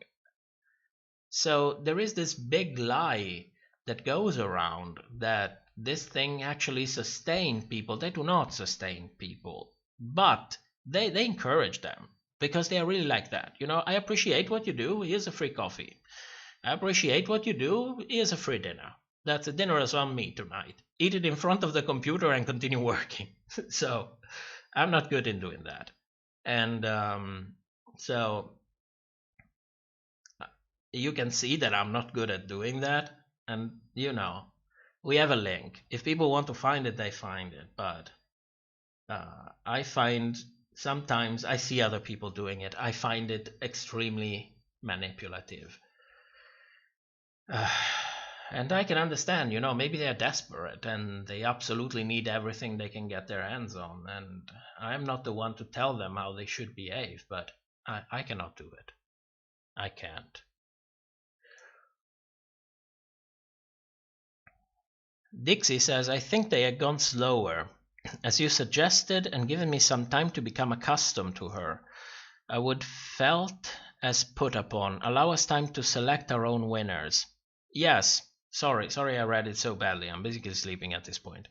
Speaker 1: So there is this big lie that goes around that this thing actually sustains people. They do not sustain people, but they encourage them because they are really like that. You know, I appreciate what you do. Here's a free coffee. I appreciate what you do. Here's a free dinner. That's a dinner is on me tonight. Eat it in front of the computer and continue working. So I'm not good in doing that. And so you can see that I'm not good at doing that. And, you know, we have a link. If people want to find it, they find it. But I find sometimes I see other people doing it. I find it extremely manipulative. And I can understand, you know, maybe they're desperate and they absolutely need everything they can get their hands on. And I'm not the one to tell them how they should behave, but I cannot do it. I can't. Dixie says, I think they had gone slower, as you suggested, and given me some time to become accustomed to her. I would felt as put upon. Allow us time to select our own winners. Yes. Sorry I read it so badly. I'm basically sleeping at this point.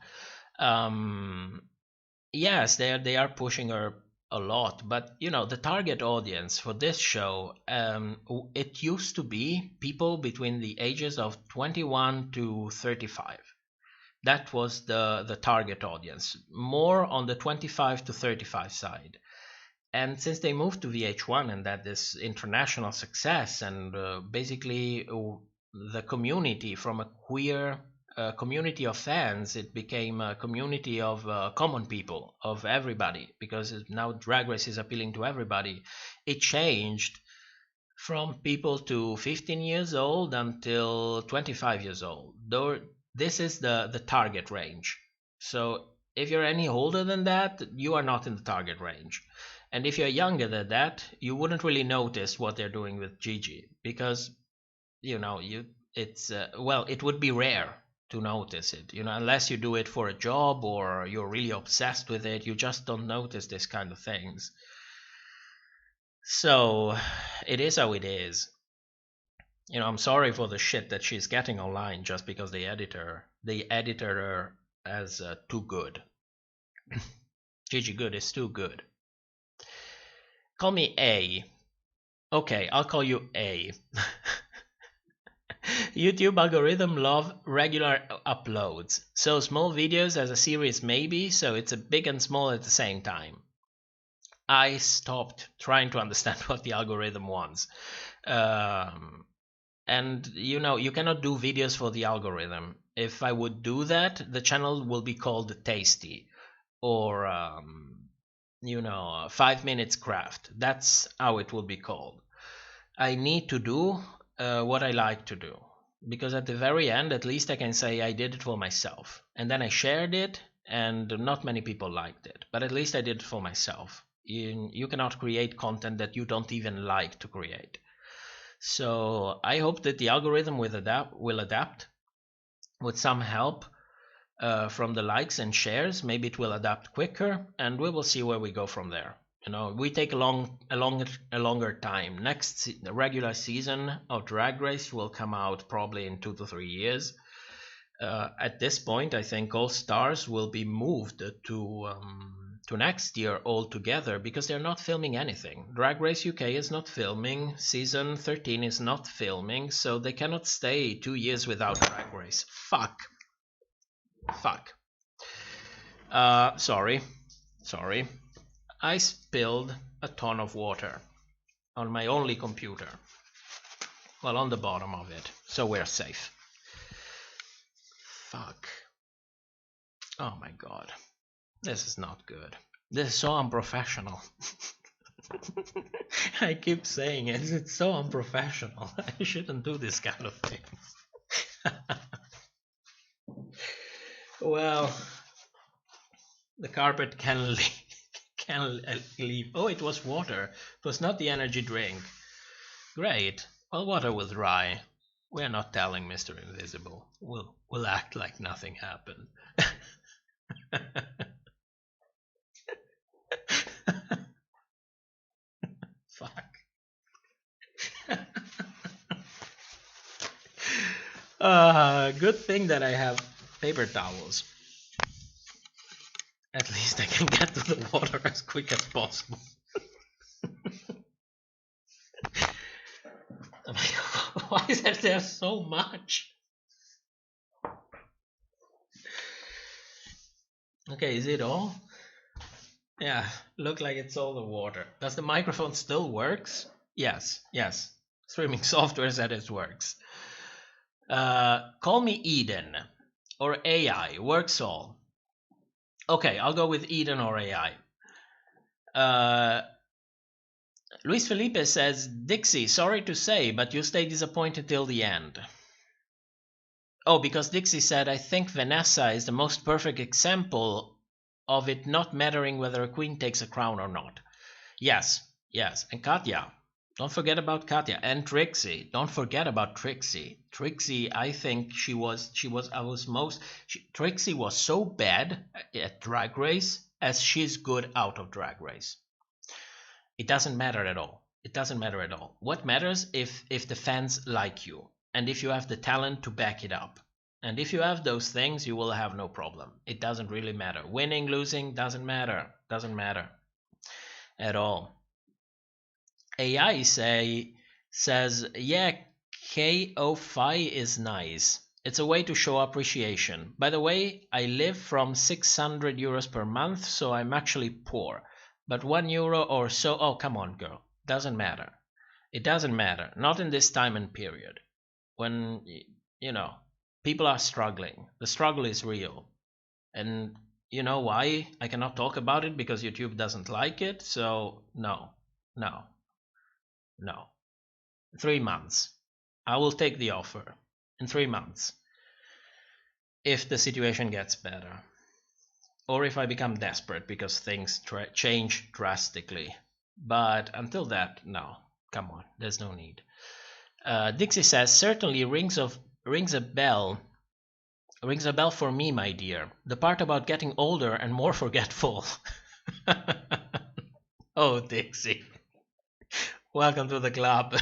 Speaker 1: Yes, they are pushing her a lot, but you know, the target audience for this show, it used to be people between the ages of 21 to 35. That was the target audience, more on the 25 to 35 side. And since they moved to VH1 and that this international success and basically the community from a queer community of fans, it became a community of common people, of everybody, because now Drag Race is appealing to everybody. It changed from people to 15 years old until 25 years old. Though this is the target range. So if you're any older than that, you are not in the target range. And if you're younger than that, you wouldn't really notice what they're doing with Gigi, because you know, it would be rare to notice it, you know, unless you do it for a job or you're really obsessed with it. You just don't notice this kind of things. So it is how it is. You know, I'm sorry for the shit that she's getting online just because they edited her as too good. Gigi Good is too good. Call me A. Okay, I'll call you A. YouTube algorithm love regular uploads. So small videos as a series maybe, so it's a big and small at the same time. I stopped trying to understand what the algorithm wants. And you know, you cannot do videos for the algorithm. If I would do that, the channel will be called Tasty or you know, 5 Minutes Craft. That's how it will be called. I need to do what I like to do, because at the very end, at least I can say I did it for myself. And then I shared it, and not many people liked it, but at least I did it for myself. You cannot create content that you don't even like to create. So I hope that the algorithm will adapt with some help from the likes and shares. Maybe it will adapt quicker, and we will see where we go from there. You know, we take a longer time. Next regular season of Drag Race will come out probably in 2 to 3 years. At this point, I think All Stars will be moved to next year altogether, because they're not filming anything. Drag Race UK is not filming. Season 13 is not filming, so they cannot stay 2 years without Drag Race. Fuck. Sorry. I spilled a ton of water on my only computer. Well, on the bottom of it, so we're safe. Fuck. Oh my god. This is not good. This is so unprofessional. I keep saying it. It's so unprofessional. I shouldn't do this kind of thing. Well, The carpet can leave. Oh, it was water. It was not the energy drink. Great. Well, water will dry. We're not telling Mr. Invisible. We'll act like nothing happened. Fuck. Good thing that I have paper towels. At least I can get to the water as quick as possible. Why is there so much? Okay, is it all? Yeah, look like it's all the water. Does the microphone still works? Yes. Streaming software said it works. Call me Eden or AI, works all. Okay, I'll go with Eden or AI. Luis Felipe says, Dixie, sorry to say, but you stay disappointed till the end. Oh, because Dixie said, I think Vanessa is the most perfect example of it not mattering whether a queen takes a crown or not. Yes. And Katya. Don't forget about Katya. And Trixie. Don't forget about Trixie. Trixie, I think Trixie was so bad at Drag Race as she's good out of Drag Race. It doesn't matter at all. What matters if the fans like you and if you have the talent to back it up. And if you have those things, you will have no problem. It doesn't really matter. Winning, losing, doesn't matter at all. AI says, yeah, KO-Fi is nice. It's a way to show appreciation. By the way, I live from 600 euros per month, so I'm actually poor. But €1 or so, oh, come on, girl. Doesn't matter. It doesn't matter. Not in this time and period. When, people are struggling. The struggle is real. And you know why I cannot talk about it? Because YouTube doesn't like it. So, no. 3 months. I will take the offer. In 3 months. If the situation gets better. Or if I become desperate because things change drastically. But until that, no. Come on. There's no need. Dixie says, certainly rings a bell. Rings a bell for me, my dear. The part about getting older and more forgetful. Oh, Dixie. Welcome to the club.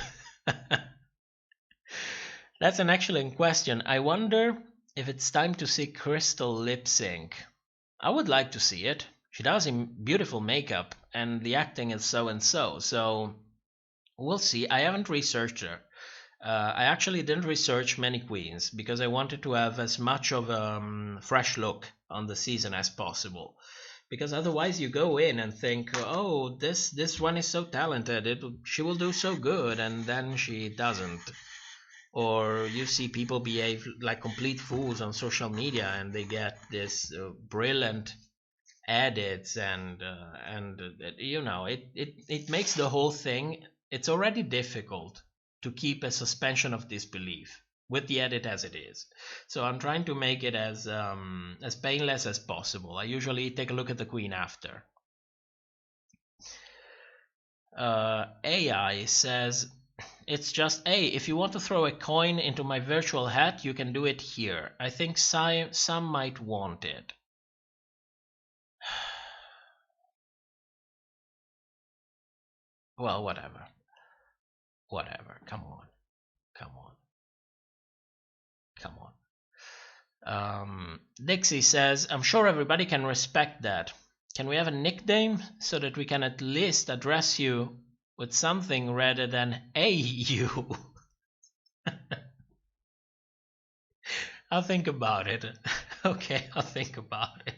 Speaker 1: That's an excellent question. I wonder if it's time to see Crystal lip sync. I would like to see it. She does beautiful makeup and the acting is so-and-so. So we'll see. I haven't researched her. I actually didn't research many queens because I wanted to have as much of a fresh look on the season as possible. Because otherwise you go in and think, oh, this one is so talented, she will do so good, and then she doesn't. Or you see people behave like complete fools on social media and they get this brilliant edits and it makes the whole thing, it's already difficult to keep a suspension of disbelief with the edit as it is. So I'm trying to make it as painless as possible. I usually take a look at the queen after. AI says, it's just, hey, if you want to throw a coin into my virtual hat, you can do it here. I think some might want it. Well, whatever. Come on. Dixie says, I'm sure everybody can respect that. Can we have a nickname so that we can at least address you with something rather than "Hey, you"? I'll think about it. Okay, I'll think about it.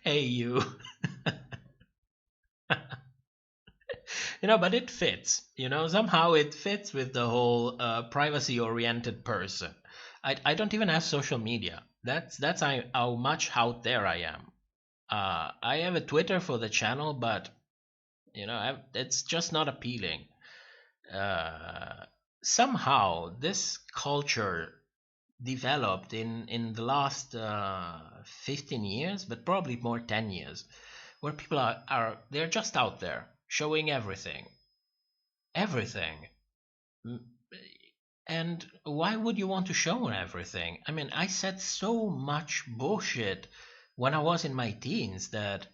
Speaker 1: Hey, you. But it fits. Somehow it fits with the whole privacy-oriented person. I don't even have social media. That's how much out there I am. I have a Twitter for the channel, but it's just not appealing. Somehow this culture developed in the last 15 years, but probably more 10 years, where people they're just out there showing everything. And why would you want to show everything? I mean, I said so much bullshit when I was in my teens that,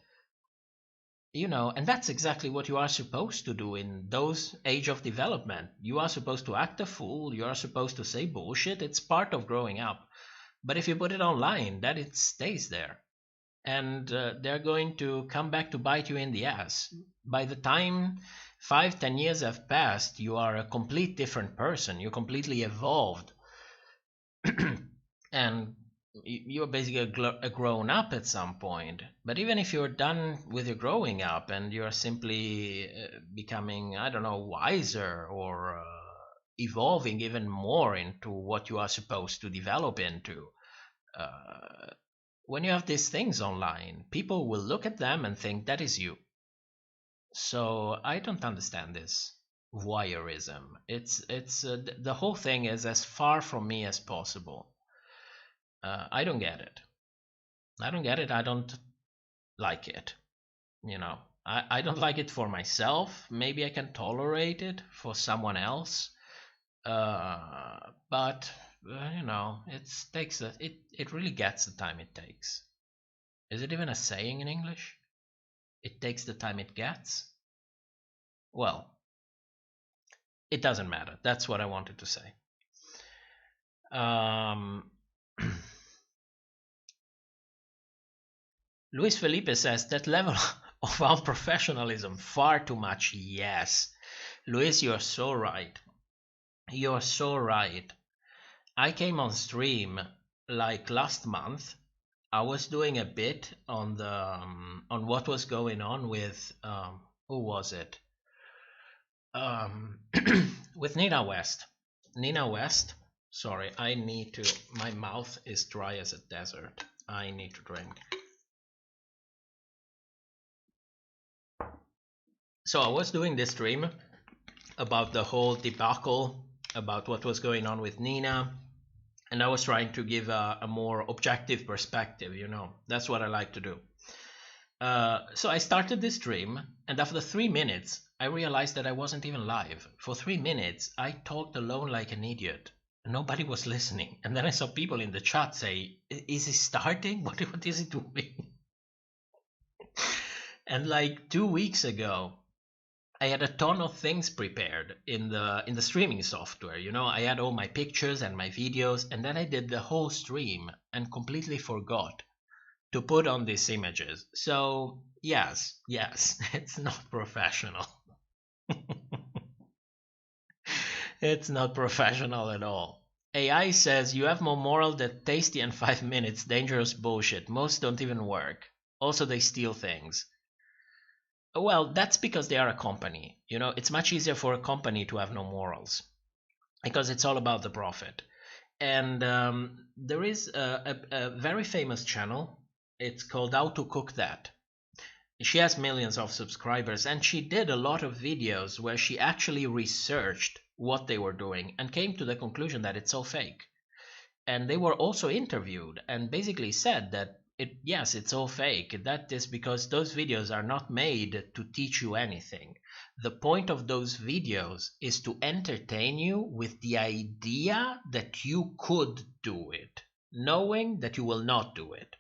Speaker 1: you know, and that's exactly what you are supposed to do in those age of development. You are supposed to act a fool. You are supposed to say bullshit. It's part of growing up. But if you put it online, then it stays there. And they're going to come back to bite you in the ass. By the time 5-10 years have passed, you are a complete different person. You're completely evolved. And you're basically a grown up at some point. But even if you're done with your growing up and you're simply becoming, I don't know, wiser or evolving even more into what you are supposed to develop into, when you have these things online, people will look at them and think that is you. So I don't understand this voyeurism. It's the whole thing is as far from me as possible. I don't get it. I don't like it. You know, I don't like it for myself. Maybe I can tolerate it for someone else. But you know, it really gets the time it takes. Is it even a saying in English? It takes the time it gets? Well, it doesn't matter. That's what I wanted to say. Luis Felipe says that level of unprofessionalism, far too much. Yes. Luis, you're so right. You're so right. I came on stream like last month. I was doing a bit on the on what was going on with who was it? With Nina West. Nina West. Sorry, I need to. My mouth is dry as a desert. I need to drink. So I was doing this stream about the whole debacle, about what was going on with Nina, and I was trying to give a more objective perspective, you know. That's what I like to do. So I started this stream, and after 3 minutes, I realized that I wasn't even live. For 3 minutes, I talked alone like an idiot. Nobody was listening. And then I saw people in the chat say, is he starting? What is he doing? And like 2 weeks ago, I had a ton of things prepared in the streaming software. You know, I had all my pictures and my videos, and then I did the whole stream and completely forgot to put on these images. So yes, it's not professional. It's not professional at all. AI says you have more moral than tasty and 5 minutes. Dangerous bullshit. Most don't even work. Also, they steal things. Well, that's because they are a company. You know, it's much easier for a company to have no morals because it's all about the profit. And there is a very famous channel. It's called How to Cook That. She has millions of subscribers, and she did a lot of videos where she actually researched what they were doing and came to the conclusion that it's all fake. And they were also interviewed and basically said that yes, it's all fake. That is because those videos are not made to teach you anything. The point of those videos is to entertain you with the idea that you could do it, knowing that you will not do it.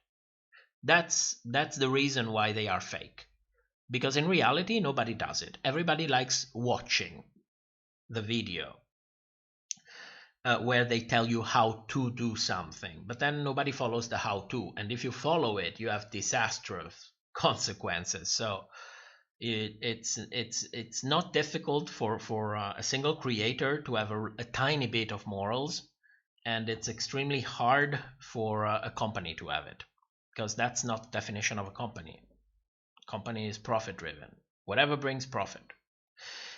Speaker 1: That's the reason why they are fake. Because in reality, nobody does it. Everybody likes watching the video where they tell you how to do something, but then nobody follows the how to. And if you follow it, you have disastrous consequences. So it's not difficult for a single creator to have a tiny bit of morals, and it's extremely hard for a company to have it, because that's not the definition of a company. Company is profit driven. Whatever brings profit.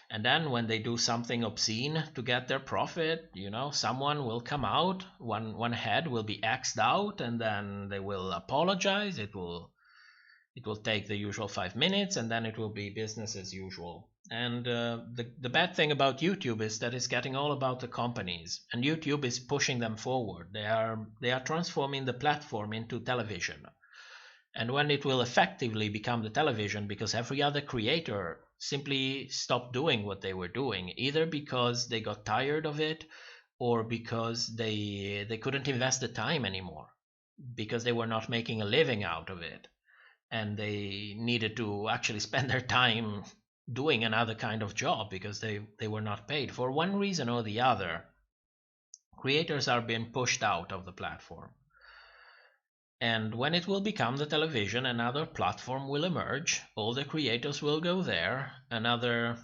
Speaker 1: And then when they do something obscene to get their profit, you know, someone will come out, one head will be axed out, and then they will apologize. It will take the usual 5 minutes, and then it will be business as usual. And the bad thing about YouTube is that it's getting all about the companies, and YouTube is pushing them forward. They are transforming the platform into television. And when it will effectively become the television, because every other creator simply stopped doing what they were doing, either because they got tired of it or because they couldn't invest the time anymore, because they were not making a living out of it, and they needed to actually spend their time doing another kind of job because they were not paid. For one reason or the other, creators are being pushed out of the platform. And when it will become the television, another platform will emerge. All the creators will go there. Another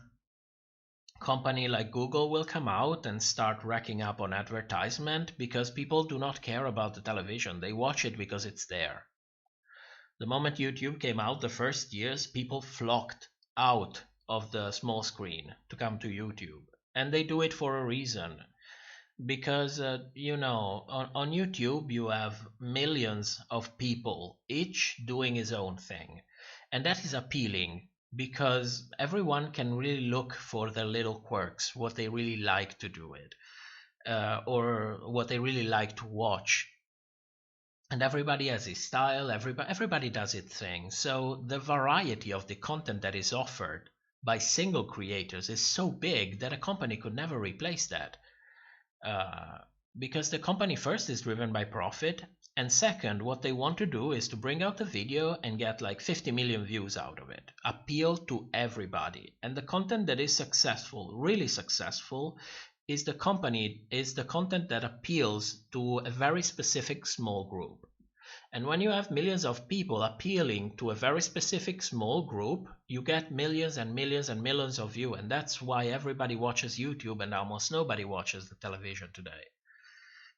Speaker 1: company like Google will come out and start racking up on advertisement, because people do not care about the television. They watch it because it's there. The moment YouTube came out, the first years, people flocked out of the small screen to come to YouTube. And they do it for a reason. Because, on YouTube, you have millions of people, each doing his own thing. And that is appealing, because everyone can really look for their little quirks, what they really like to do it, or what they really like to watch. And everybody has his style, everybody does its thing. So the variety of the content that is offered by single creators is so big that a company could never replace that. Because the company first is driven by profit, and second, what they want to do is to bring out a video and get like 50 million views out of it, appeal to everybody. And the content that is successful, really successful, is the content that appeals to a very specific small group. And when you have millions of people appealing to a very specific small group, you get millions and millions and millions of views. And that's why everybody watches YouTube and almost nobody watches the television today.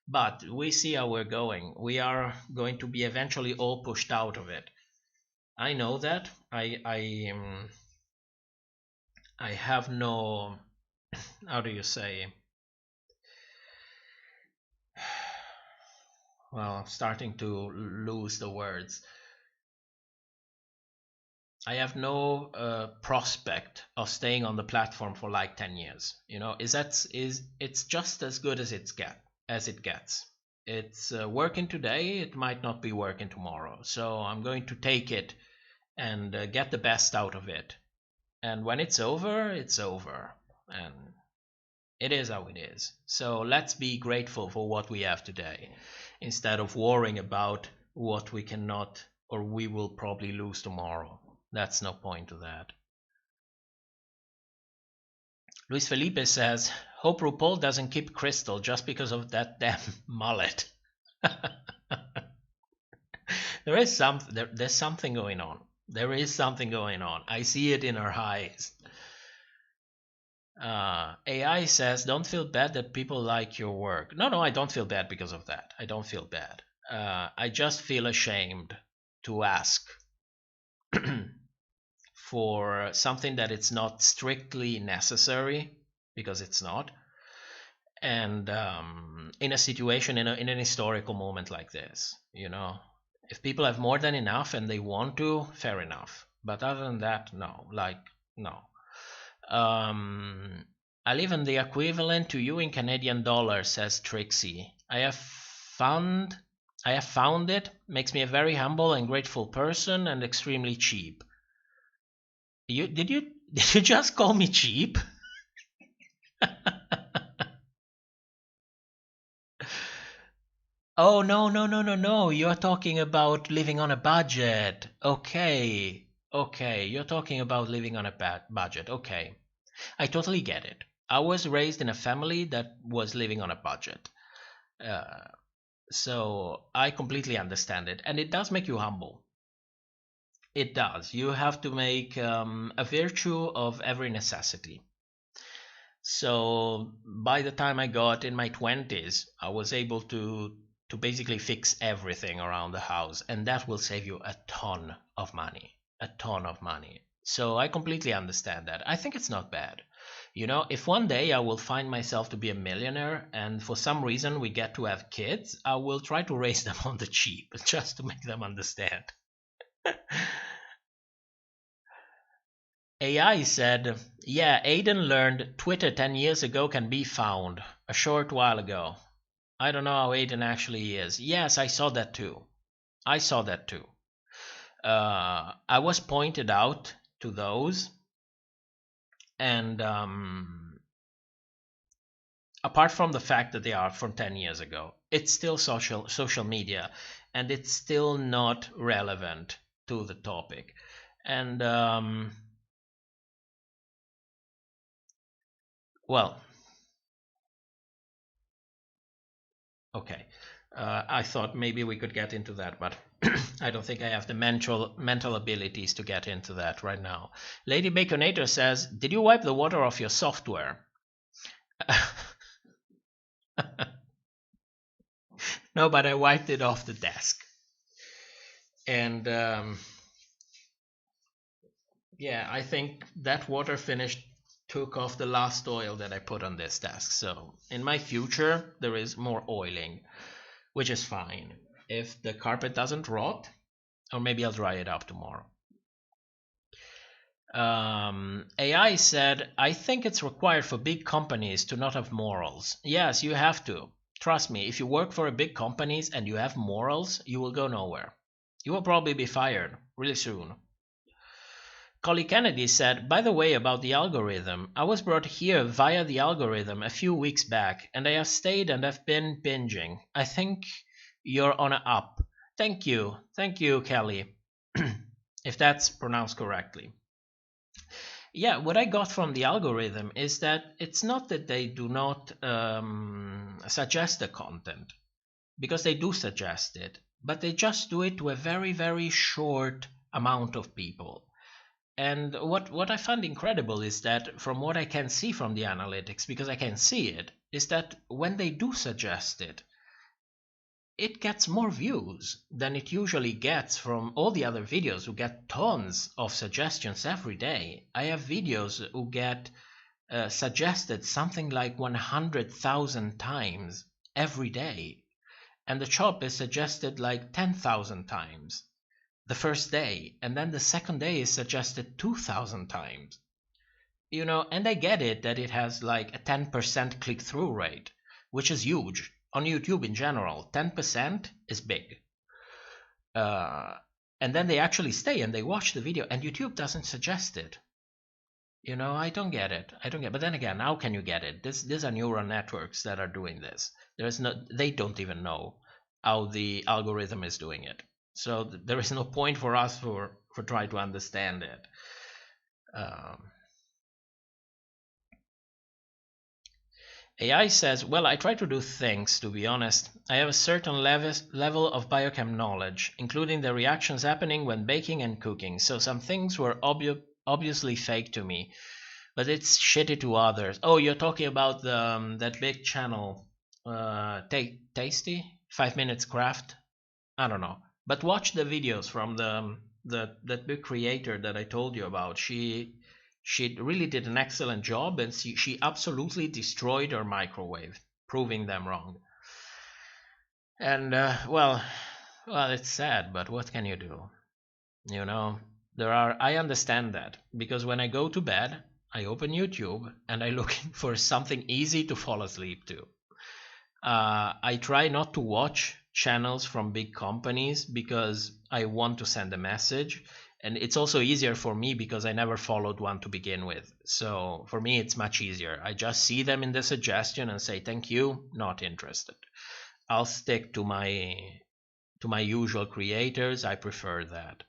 Speaker 1: But we see how we're going. We are going to be eventually all pushed out of it. I know that. I have no, how do you say? Well, I'm starting to lose the words. I have no prospect of staying on the platform for like 10 years. It's just as good as it gets. It's working today, it might not be working tomorrow. So I'm going to take it and get the best out of it. And when it's over, it's over. And it is how it is. So let's be grateful for what we have today, instead of worrying about what we cannot or we will probably lose tomorrow. That's no point to that. Luis Felipe says, hope RuPaul doesn't keep Crystal just because of that damn mullet. There's something going on. There is something going on. I see it in her eyes. AI says, don't feel bad that people like your work. No, I don't feel bad because of that. I don't feel bad. I just feel ashamed to ask for something that it's not strictly necessary, because it's not. And in a situation, in an historical moment like this, if people have more than enough and they want to, fair enough. But other than that, no. I live in the equivalent to you in Canadian dollars, says Trixie. I have found it. Makes me a very humble and grateful person, and extremely cheap. Did you just call me cheap? Oh, no. You're talking about living on a budget. Okay. You're talking about living on a budget. Okay. I totally get it. I was raised in a family that was living on a budget. So I completely understand it. And it does make you humble. It does. You have to make a virtue of every necessity. So by the time I got in my 20s, I was able to basically fix everything around the house, and that will save you a ton of money. So I completely understand that. I think it's not bad. If one day I will find myself to be a millionaire and for some reason we get to have kids, I will try to raise them on the cheap just to make them understand. AI said, Yeah, Aiden learned Twitter 10 years ago can be found a short while ago. I don't know how Aiden actually is. Yes, I saw that too. I saw that too. I was pointed out to those, and apart from the fact that they are from 10 years ago, it's still social media, and it's still not relevant to the topic. And well, okay. I thought maybe we could get into that, but I don't think I have the mental abilities to get into that right now. Lady Baconator says, "Did you wipe the water off your software?" No, but I wiped it off the desk. And yeah, I think that water finish took off the last oil that I put on this desk. So in my future, there is more oiling, which is fine. If the carpet doesn't rot, or maybe I'll dry it up tomorrow. AI said, "I think it's required for big companies to not have morals." Yes, you have to. Trust me, if you work for a big companies and you have morals, you will go nowhere. You will probably be fired really soon. Collie Kennedy said, "By the way, about the algorithm, I was brought here via the algorithm a few weeks back, and I have stayed and have been binging. I think you're on a up." Thank you, Kelly, if that's pronounced correctly. Yeah, what I got from the algorithm is that it's not that they do not suggest the content, because they do suggest it, but they just do it to a very, very short amount of people. And what I find incredible is that, from what I can see from the analytics, because I can see it, is that when they do suggest it, it gets more views than it usually gets from all the other videos who get tons of suggestions every day. I have videos who get suggested something like 100,000 times every day, and the chop is suggested like 10,000 times the first day, and then the second day is suggested 2,000 times. And I get it that it has like a 10% click-through rate, which is huge. On YouTube in general, 10% is big. And then they actually stay and they watch the video, and YouTube doesn't suggest it. I don't get it. But then again, how can you get it? These are neural networks that are doing this. They don't even know how the algorithm is doing it. So there is no point for us for trying to understand it. AI says, "Well, I try to do things, to be honest. I have a certain level of biochem knowledge, including the reactions happening when baking and cooking, so some things were obviously fake to me, but it's shitty to others." Oh, you're talking about that big channel, Tasty? 5 Minutes Craft? I don't know. But watch the videos from that big creator that I told you about. She really did an excellent job, and she absolutely destroyed her microwave, proving them wrong. And well, it's sad, but what can you do? I understand that, because when I go to bed, I open YouTube and I look for something easy to fall asleep to. I try not to watch channels from big companies because I want to send a message, and it's also easier for me because I never followed one to begin with. So for me, it's much easier. I just see them in the suggestion and say, "Thank you, not interested." I'll stick to my usual creators. I prefer that.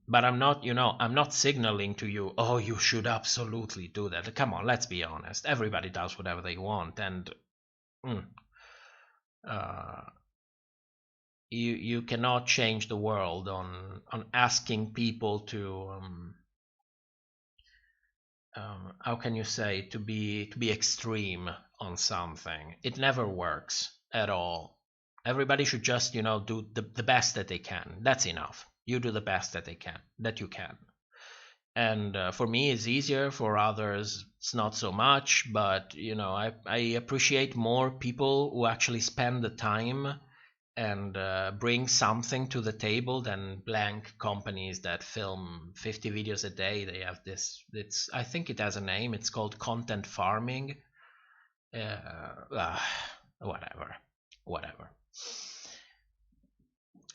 Speaker 1: But I'm not signaling to you, "Oh, you should absolutely do that." Come on, let's be honest. Everybody does whatever they want, and you cannot change the world on asking people to how can you say, to be extreme on something. It never works at all. Everybody should just do the best that they can. That's enough. You do the best that you can. And for me, it's easier. For others, it's not so much. But I appreciate more people who actually spend the time and bring something to the table than blank companies that film 50 videos a day. They have this, I think it has a name, it's called content farming. Whatever.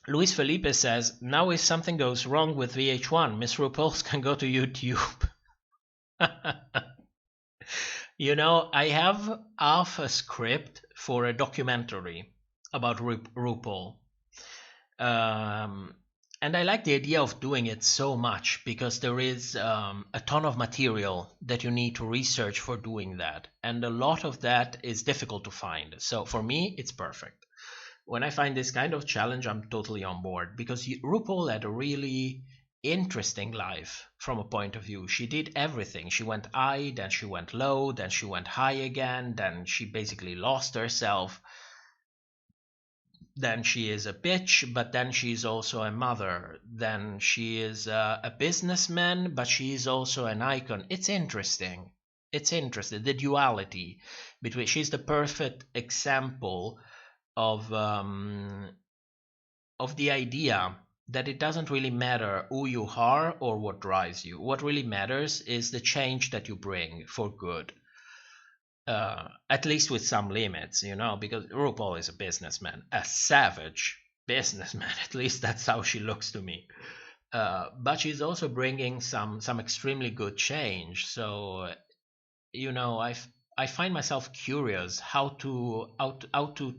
Speaker 1: Luis Felipe says, now if something goes wrong with VH1, Miss RuPaul's can go to YouTube. You know, I have half a script for a documentary about RuPaul. And I like the idea of doing it so much because there is a ton of material that you need to research for doing that. And a lot of that is difficult to find. So for me, it's perfect. When I find this kind of challenge, I'm totally on board because RuPaul had a really interesting life from a point of view. She did everything. She went high, then she went low, then she went high again, then she basically lost herself. Then she is a bitch, but then she's also a mother. Then she is a businessman, but she is also an icon. It's interesting. It's interesting. The duality between, she's the perfect example of the idea that it doesn't really matter who you are or what drives you. What really matters is the change that you bring for good. At least with some limits, you know, because RuPaul is a businessman, a savage businessman. At least that's how she looks to me. But she's also bringing some extremely good change. So, you know, I find myself curious how to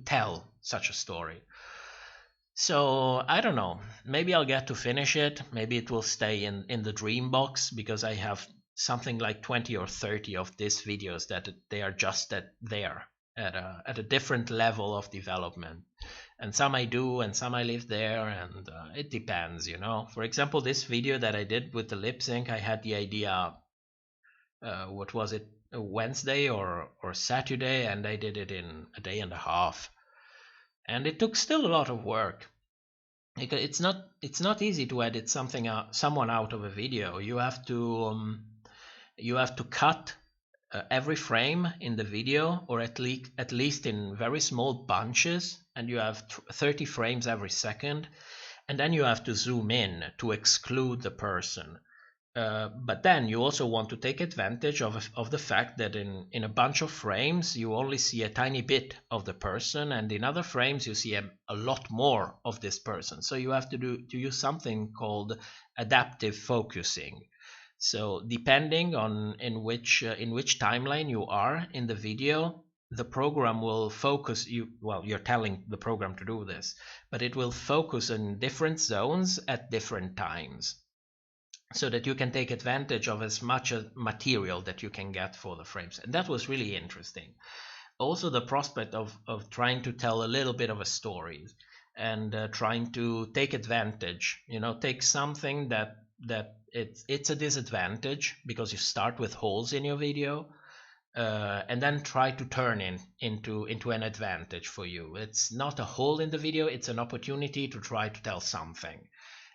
Speaker 1: tell such a story. So I don't know. Maybe I'll get to finish it. Maybe it will stay in the dream box because I have something like 20 or 30 of these videos that they are just there at a different level of development. And some I do and some I leave there, and it depends, you know. For example, this video that I did with the lip sync, I had the idea, what was it, Wednesday or Saturday, and I did it in a day and a half. And it took still a lot of work. It's not easy to edit someone out of a video. You have to cut every frame in the video, or at least in very small bunches, and you have 30 frames every second, and then you have to zoom in to exclude the person. But then you also want to take advantage of the fact that in a bunch of frames you only see a tiny bit of the person, and in other frames you see a lot more of this person. So you have to use something called adaptive focusing. So depending on in which timeline you are in the video, the program will focus you. Well, you're telling the program to do this, but it will focus in different zones at different times, so that you can take advantage of as much material that you can get for the frames. And that was really interesting. Also the prospect of trying to tell a little bit of a story and trying to take advantage, you know, take something that it's a disadvantage because you start with holes in your video, and then try to turn it into an advantage for you. It's not a hole in the video, it's an opportunity to try to tell something,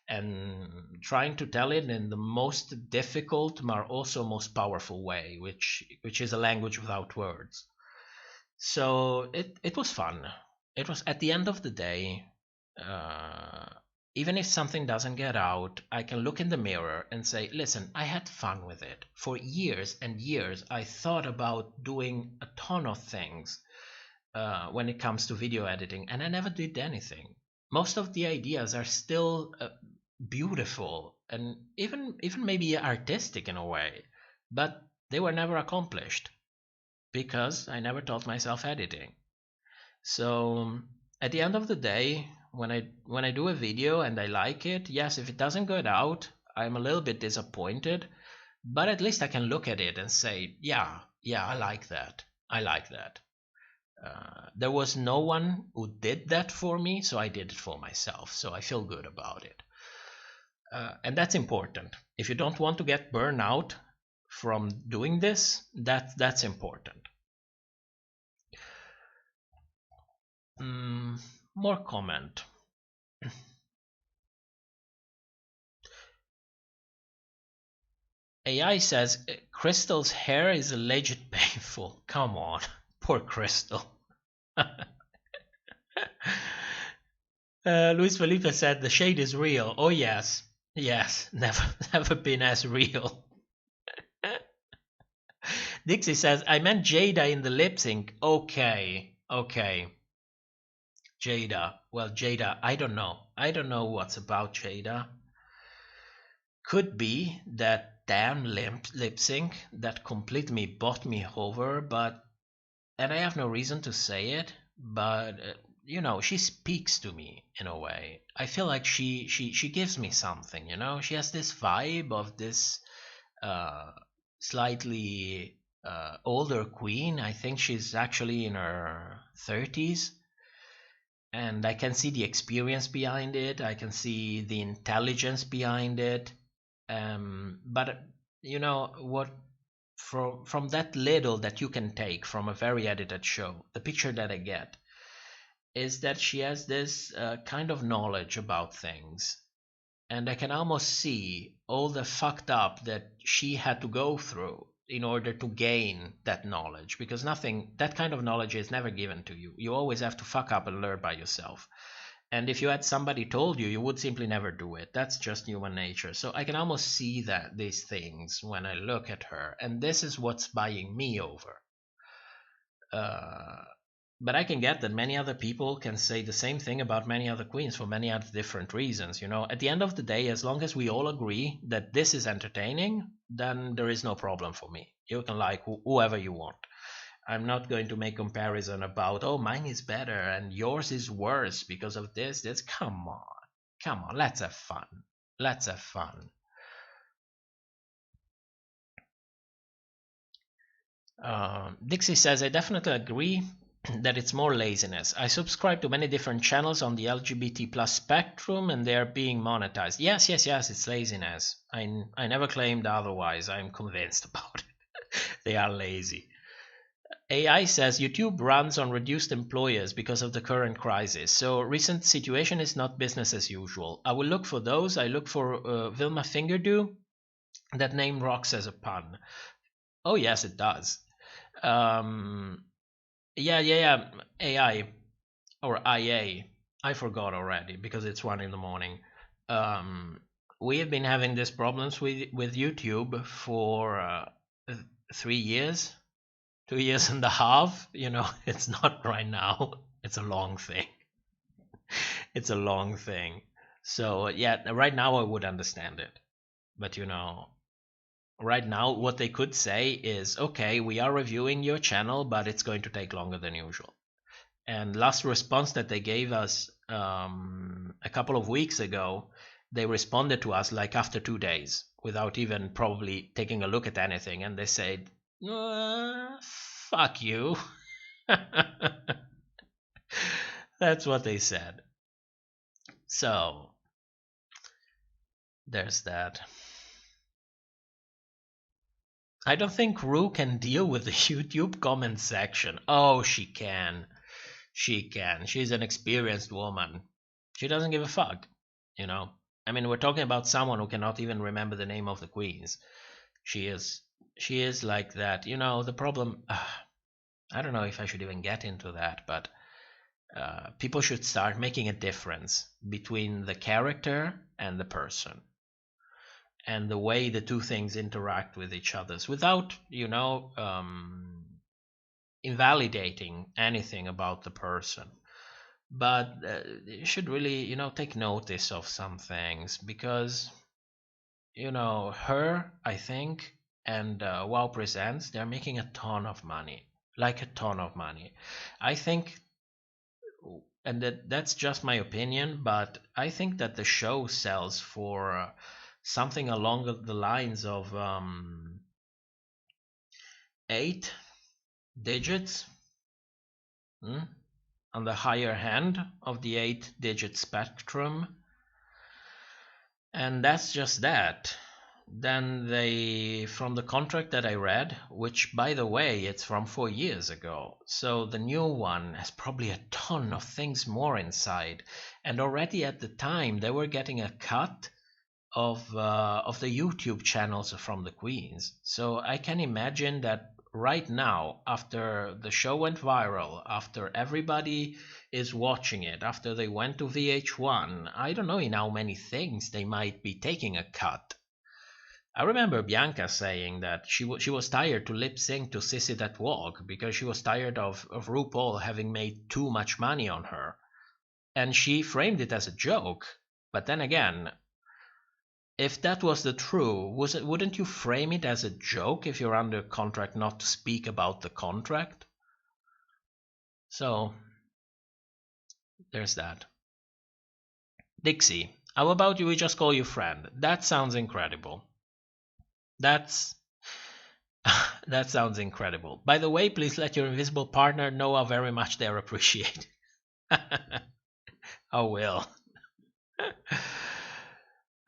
Speaker 1: and trying to tell it in the most difficult but also most powerful way, which is a language without words. So it was fun. It was, at the end of the day, even if something doesn't get out, I can look in the mirror and say, listen, I had fun with it. For years and years, I thought about doing a ton of things when it comes to video editing, and I never did anything. Most of the ideas are still beautiful and even maybe artistic in a way, but they were never accomplished because I never taught myself editing. So at the end of the day, when I do a video and I like it, yes, if it doesn't get out, I'm a little bit disappointed, but at least I can look at it and say, yeah, I like that. There was no one who did that for me, so I did it for myself, so I feel good about it. And that's important. If you don't want to get burned out from doing this, that's important. More comment. AI says Crystal's hair is legit painful. Come on, poor Crystal. Luis Felipe said the shade is real. Oh yes, yes, never been as real. Dixie says I meant Jada in the lip sync. Okay. Jada. Well, Jada, I don't know. I don't know what's about Jada. Could be that damn lip sync that completely bought me over, and I have no reason to say it, but you know, she speaks to me in a way. I feel like she gives me something, you know. She has this vibe of this slightly older queen. I think she's actually in her 30s. And I can see the experience behind it. I can see the intelligence behind it. But you know what? From that little that you can take from a very edited show, the picture that I get is that she has this kind of knowledge about things, and I can almost see all the fucked up that she had to go through in order to gain that knowledge, because that kind of knowledge is never given to you. You always have to fuck up and learn by yourself. And if you had somebody told you, you would simply never do it. That's just human nature. So I can almost see these things when I look at her, and this is what's buying me over. But I can get that many other people can say the same thing about many other queens for many other different reasons. You know, at the end of the day, as long as we all agree that this is entertaining, then there is no problem for me. You can like whoever you want. I'm not going to make comparison about, oh, mine is better and yours is worse because of this. Come on, let's have fun. Dixie says, I definitely agree that it's more laziness. I subscribe to many different channels on the LGBT plus spectrum and they're being monetized. Yes, it's laziness. I never claimed otherwise. I'm convinced about it. They are lazy. AI says YouTube runs on reduced employers because of the current crisis. So recent situation is not business as usual. I will look for those. I look for Vilma Fingerdew. That name rocks as a pun. Oh yes, it does. Yeah. AI or IA. I forgot already because it's 1 a.m. We have been having these problems with YouTube for 3 years. 2 years and a half, you know, it's not right now. It's a long thing. So, yeah, right now I would understand it. But, you know, right now what they could say is, okay, we are reviewing your channel, but it's going to take longer than usual. And last response that they gave us a couple of weeks ago, they responded to us like after 2 days without even probably taking a look at anything. And they said, fuck you. That's what they said. So there's that. I don't think Rue can deal with the YouTube comment section. Oh, she can. She's an experienced woman. She doesn't give a fuck, you know. I mean, we're talking about someone who cannot even remember the name of the queens. She is like that. You know, the problem, I don't know if I should even get into that, but people should start making a difference between the character and the person and the way the two things interact with each other without, you know, invalidating anything about the person. But you should really, you know, take notice of some things because, you know, her, I think, and WoW Presents, they're making a ton of money, like a ton of money. I think, and that's just my opinion, but I think that the show sells for something along the lines of 8 digits on the higher hand of the 8-digit spectrum. And that's just that. Then they, from the contract that I read, which by the way, it's from 4 years ago. So the new one has probably a ton of things more inside. And already at the time, they were getting a cut of the YouTube channels from the queens. So I can imagine that right now, after the show went viral, after everybody is watching it, after they went to VH1, I don't know in how many things they might be taking a cut. I remember Bianca saying that she was tired to lip sync to Sissy That Walk because she was tired of RuPaul having made too much money on her. And she framed it as a joke. But then again, if that was the true, wouldn't you frame it as a joke if you're under contract not to speak about the contract? So, there's that. Dixie, how about we just call you friend? That sounds incredible. That sounds incredible. By the way, please let your invisible partner know how very much they're appreciated. I will.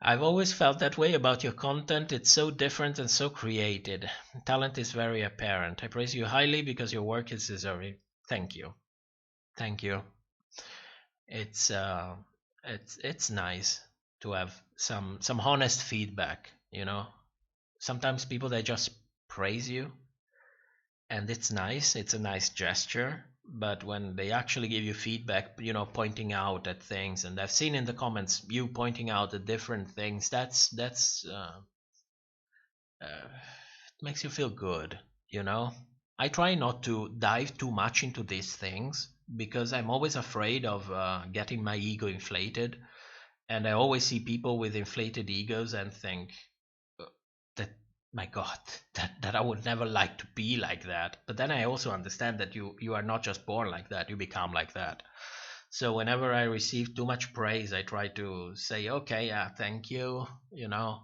Speaker 1: I've always felt that way about your content. It's so different and so created. Talent is very apparent. I praise you highly because your work is deserving. Thank you. Thank you. It's nice to have some honest feedback, you know. Sometimes people, they just praise you, and it's nice. It's a nice gesture. But when they actually give you feedback, you know, pointing out at things, and I've seen in the comments you pointing out at different things, that's it makes you feel good, you know. I try not to dive too much into these things because I'm always afraid of getting my ego inflated, and I always see people with inflated egos and think that, my God, that I would never like to be like that. But then I also understand that you are not just born like that, you become like that. So whenever I receive too much praise, I try to say, okay, yeah, thank you, you know,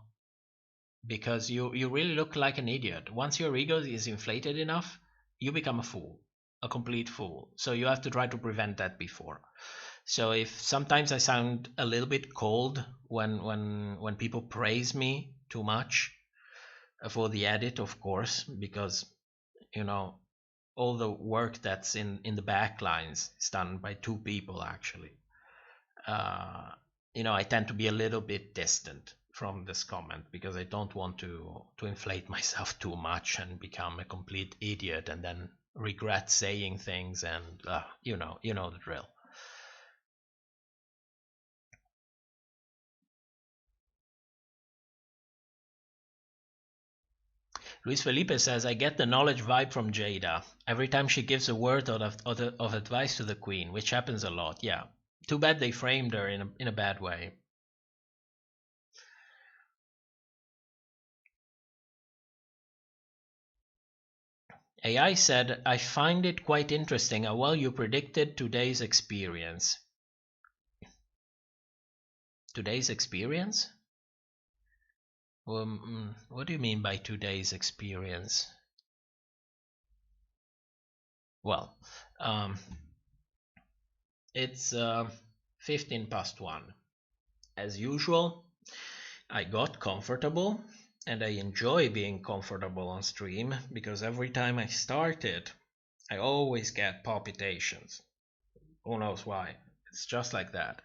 Speaker 1: because you really look like an idiot. Once your ego is inflated enough, you become a fool, a complete fool. So you have to try to prevent that before. So if sometimes I sound a little bit cold when people praise me too much, for the edit, of course, because, you know, all the work that's in the backlines is done by 2 people actually. You know, I tend to be a little bit distant from this comment because I don't want to inflate myself too much and become a complete idiot and then regret saying things, and you know the drill. Luis Felipe says, I get the knowledge vibe from Jada. Every time she gives a word of advice to the queen, which happens a lot, yeah. Too bad they framed her in a bad way. AI said, I find it quite interesting how well you predicted today's experience. Today's experience? What do you mean by today's experience? Well, it's 1:15. As usual, I got comfortable, and I enjoy being comfortable on stream because every time I start it, I always get palpitations. Who knows why? It's just like that.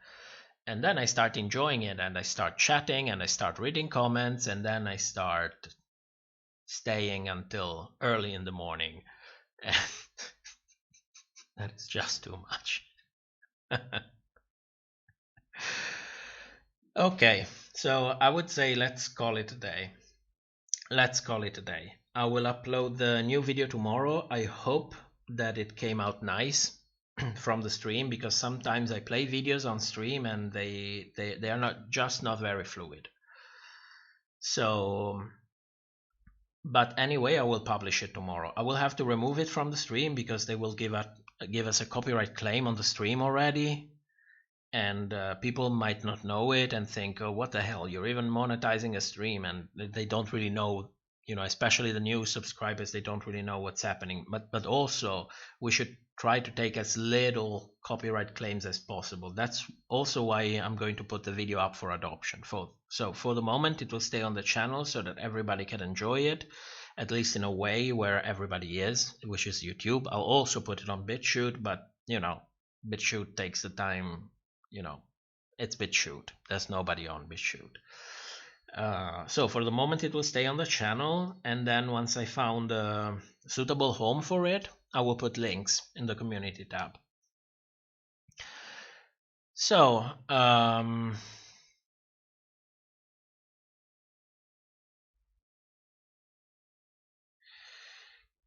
Speaker 1: And then I start enjoying it, and I start chatting, and I start reading comments, and then I start staying until early in the morning. And that is just too much. Okay, so I would say let's call it a day. Let's call it a day. I will upload the new video tomorrow. I hope that it came out nice from the stream, because sometimes I play videos on stream and they are not very fluid. So, but anyway, I will publish it tomorrow. I will have to remove it from the stream because they will give us a copyright claim on the stream already, and people might not know it and think, oh, what the hell, you're even monetizing a stream, and they don't really know, you know, especially the new subscribers, they don't really know what's happening. But also we should try to take as little copyright claims as possible. That's also why I'm going to put the video up for adoption. So for the moment it will stay on the channel so that everybody can enjoy it, at least in a way where everybody is, which is YouTube. I'll also put it on BitChute, but you know, BitChute takes the time, you know, it's BitChute. There's nobody on BitChute. So for the moment it will stay on the channel, and then once I found a suitable home for it, I will put links in the community tab. So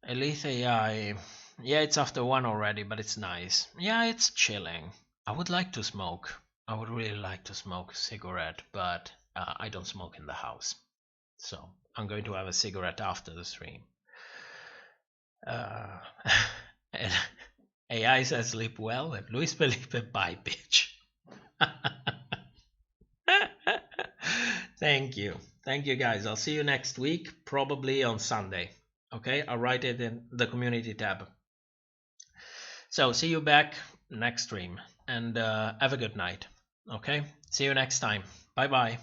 Speaker 1: Elite AI, yeah, it's after 1 already, but it's nice. Yeah, it's chilling. I would like to smoke. I would really like to smoke a cigarette, but I don't smoke in the house. So I'm going to have a cigarette after the stream. And AI says sleep well, and Luis Felipe, bye, bitch. Thank you. Thank you, guys. I'll see you next week, probably on Sunday. Okay, I'll write it in the community tab. So see you back next stream, and have a good night. Okay, see you next time. Bye bye.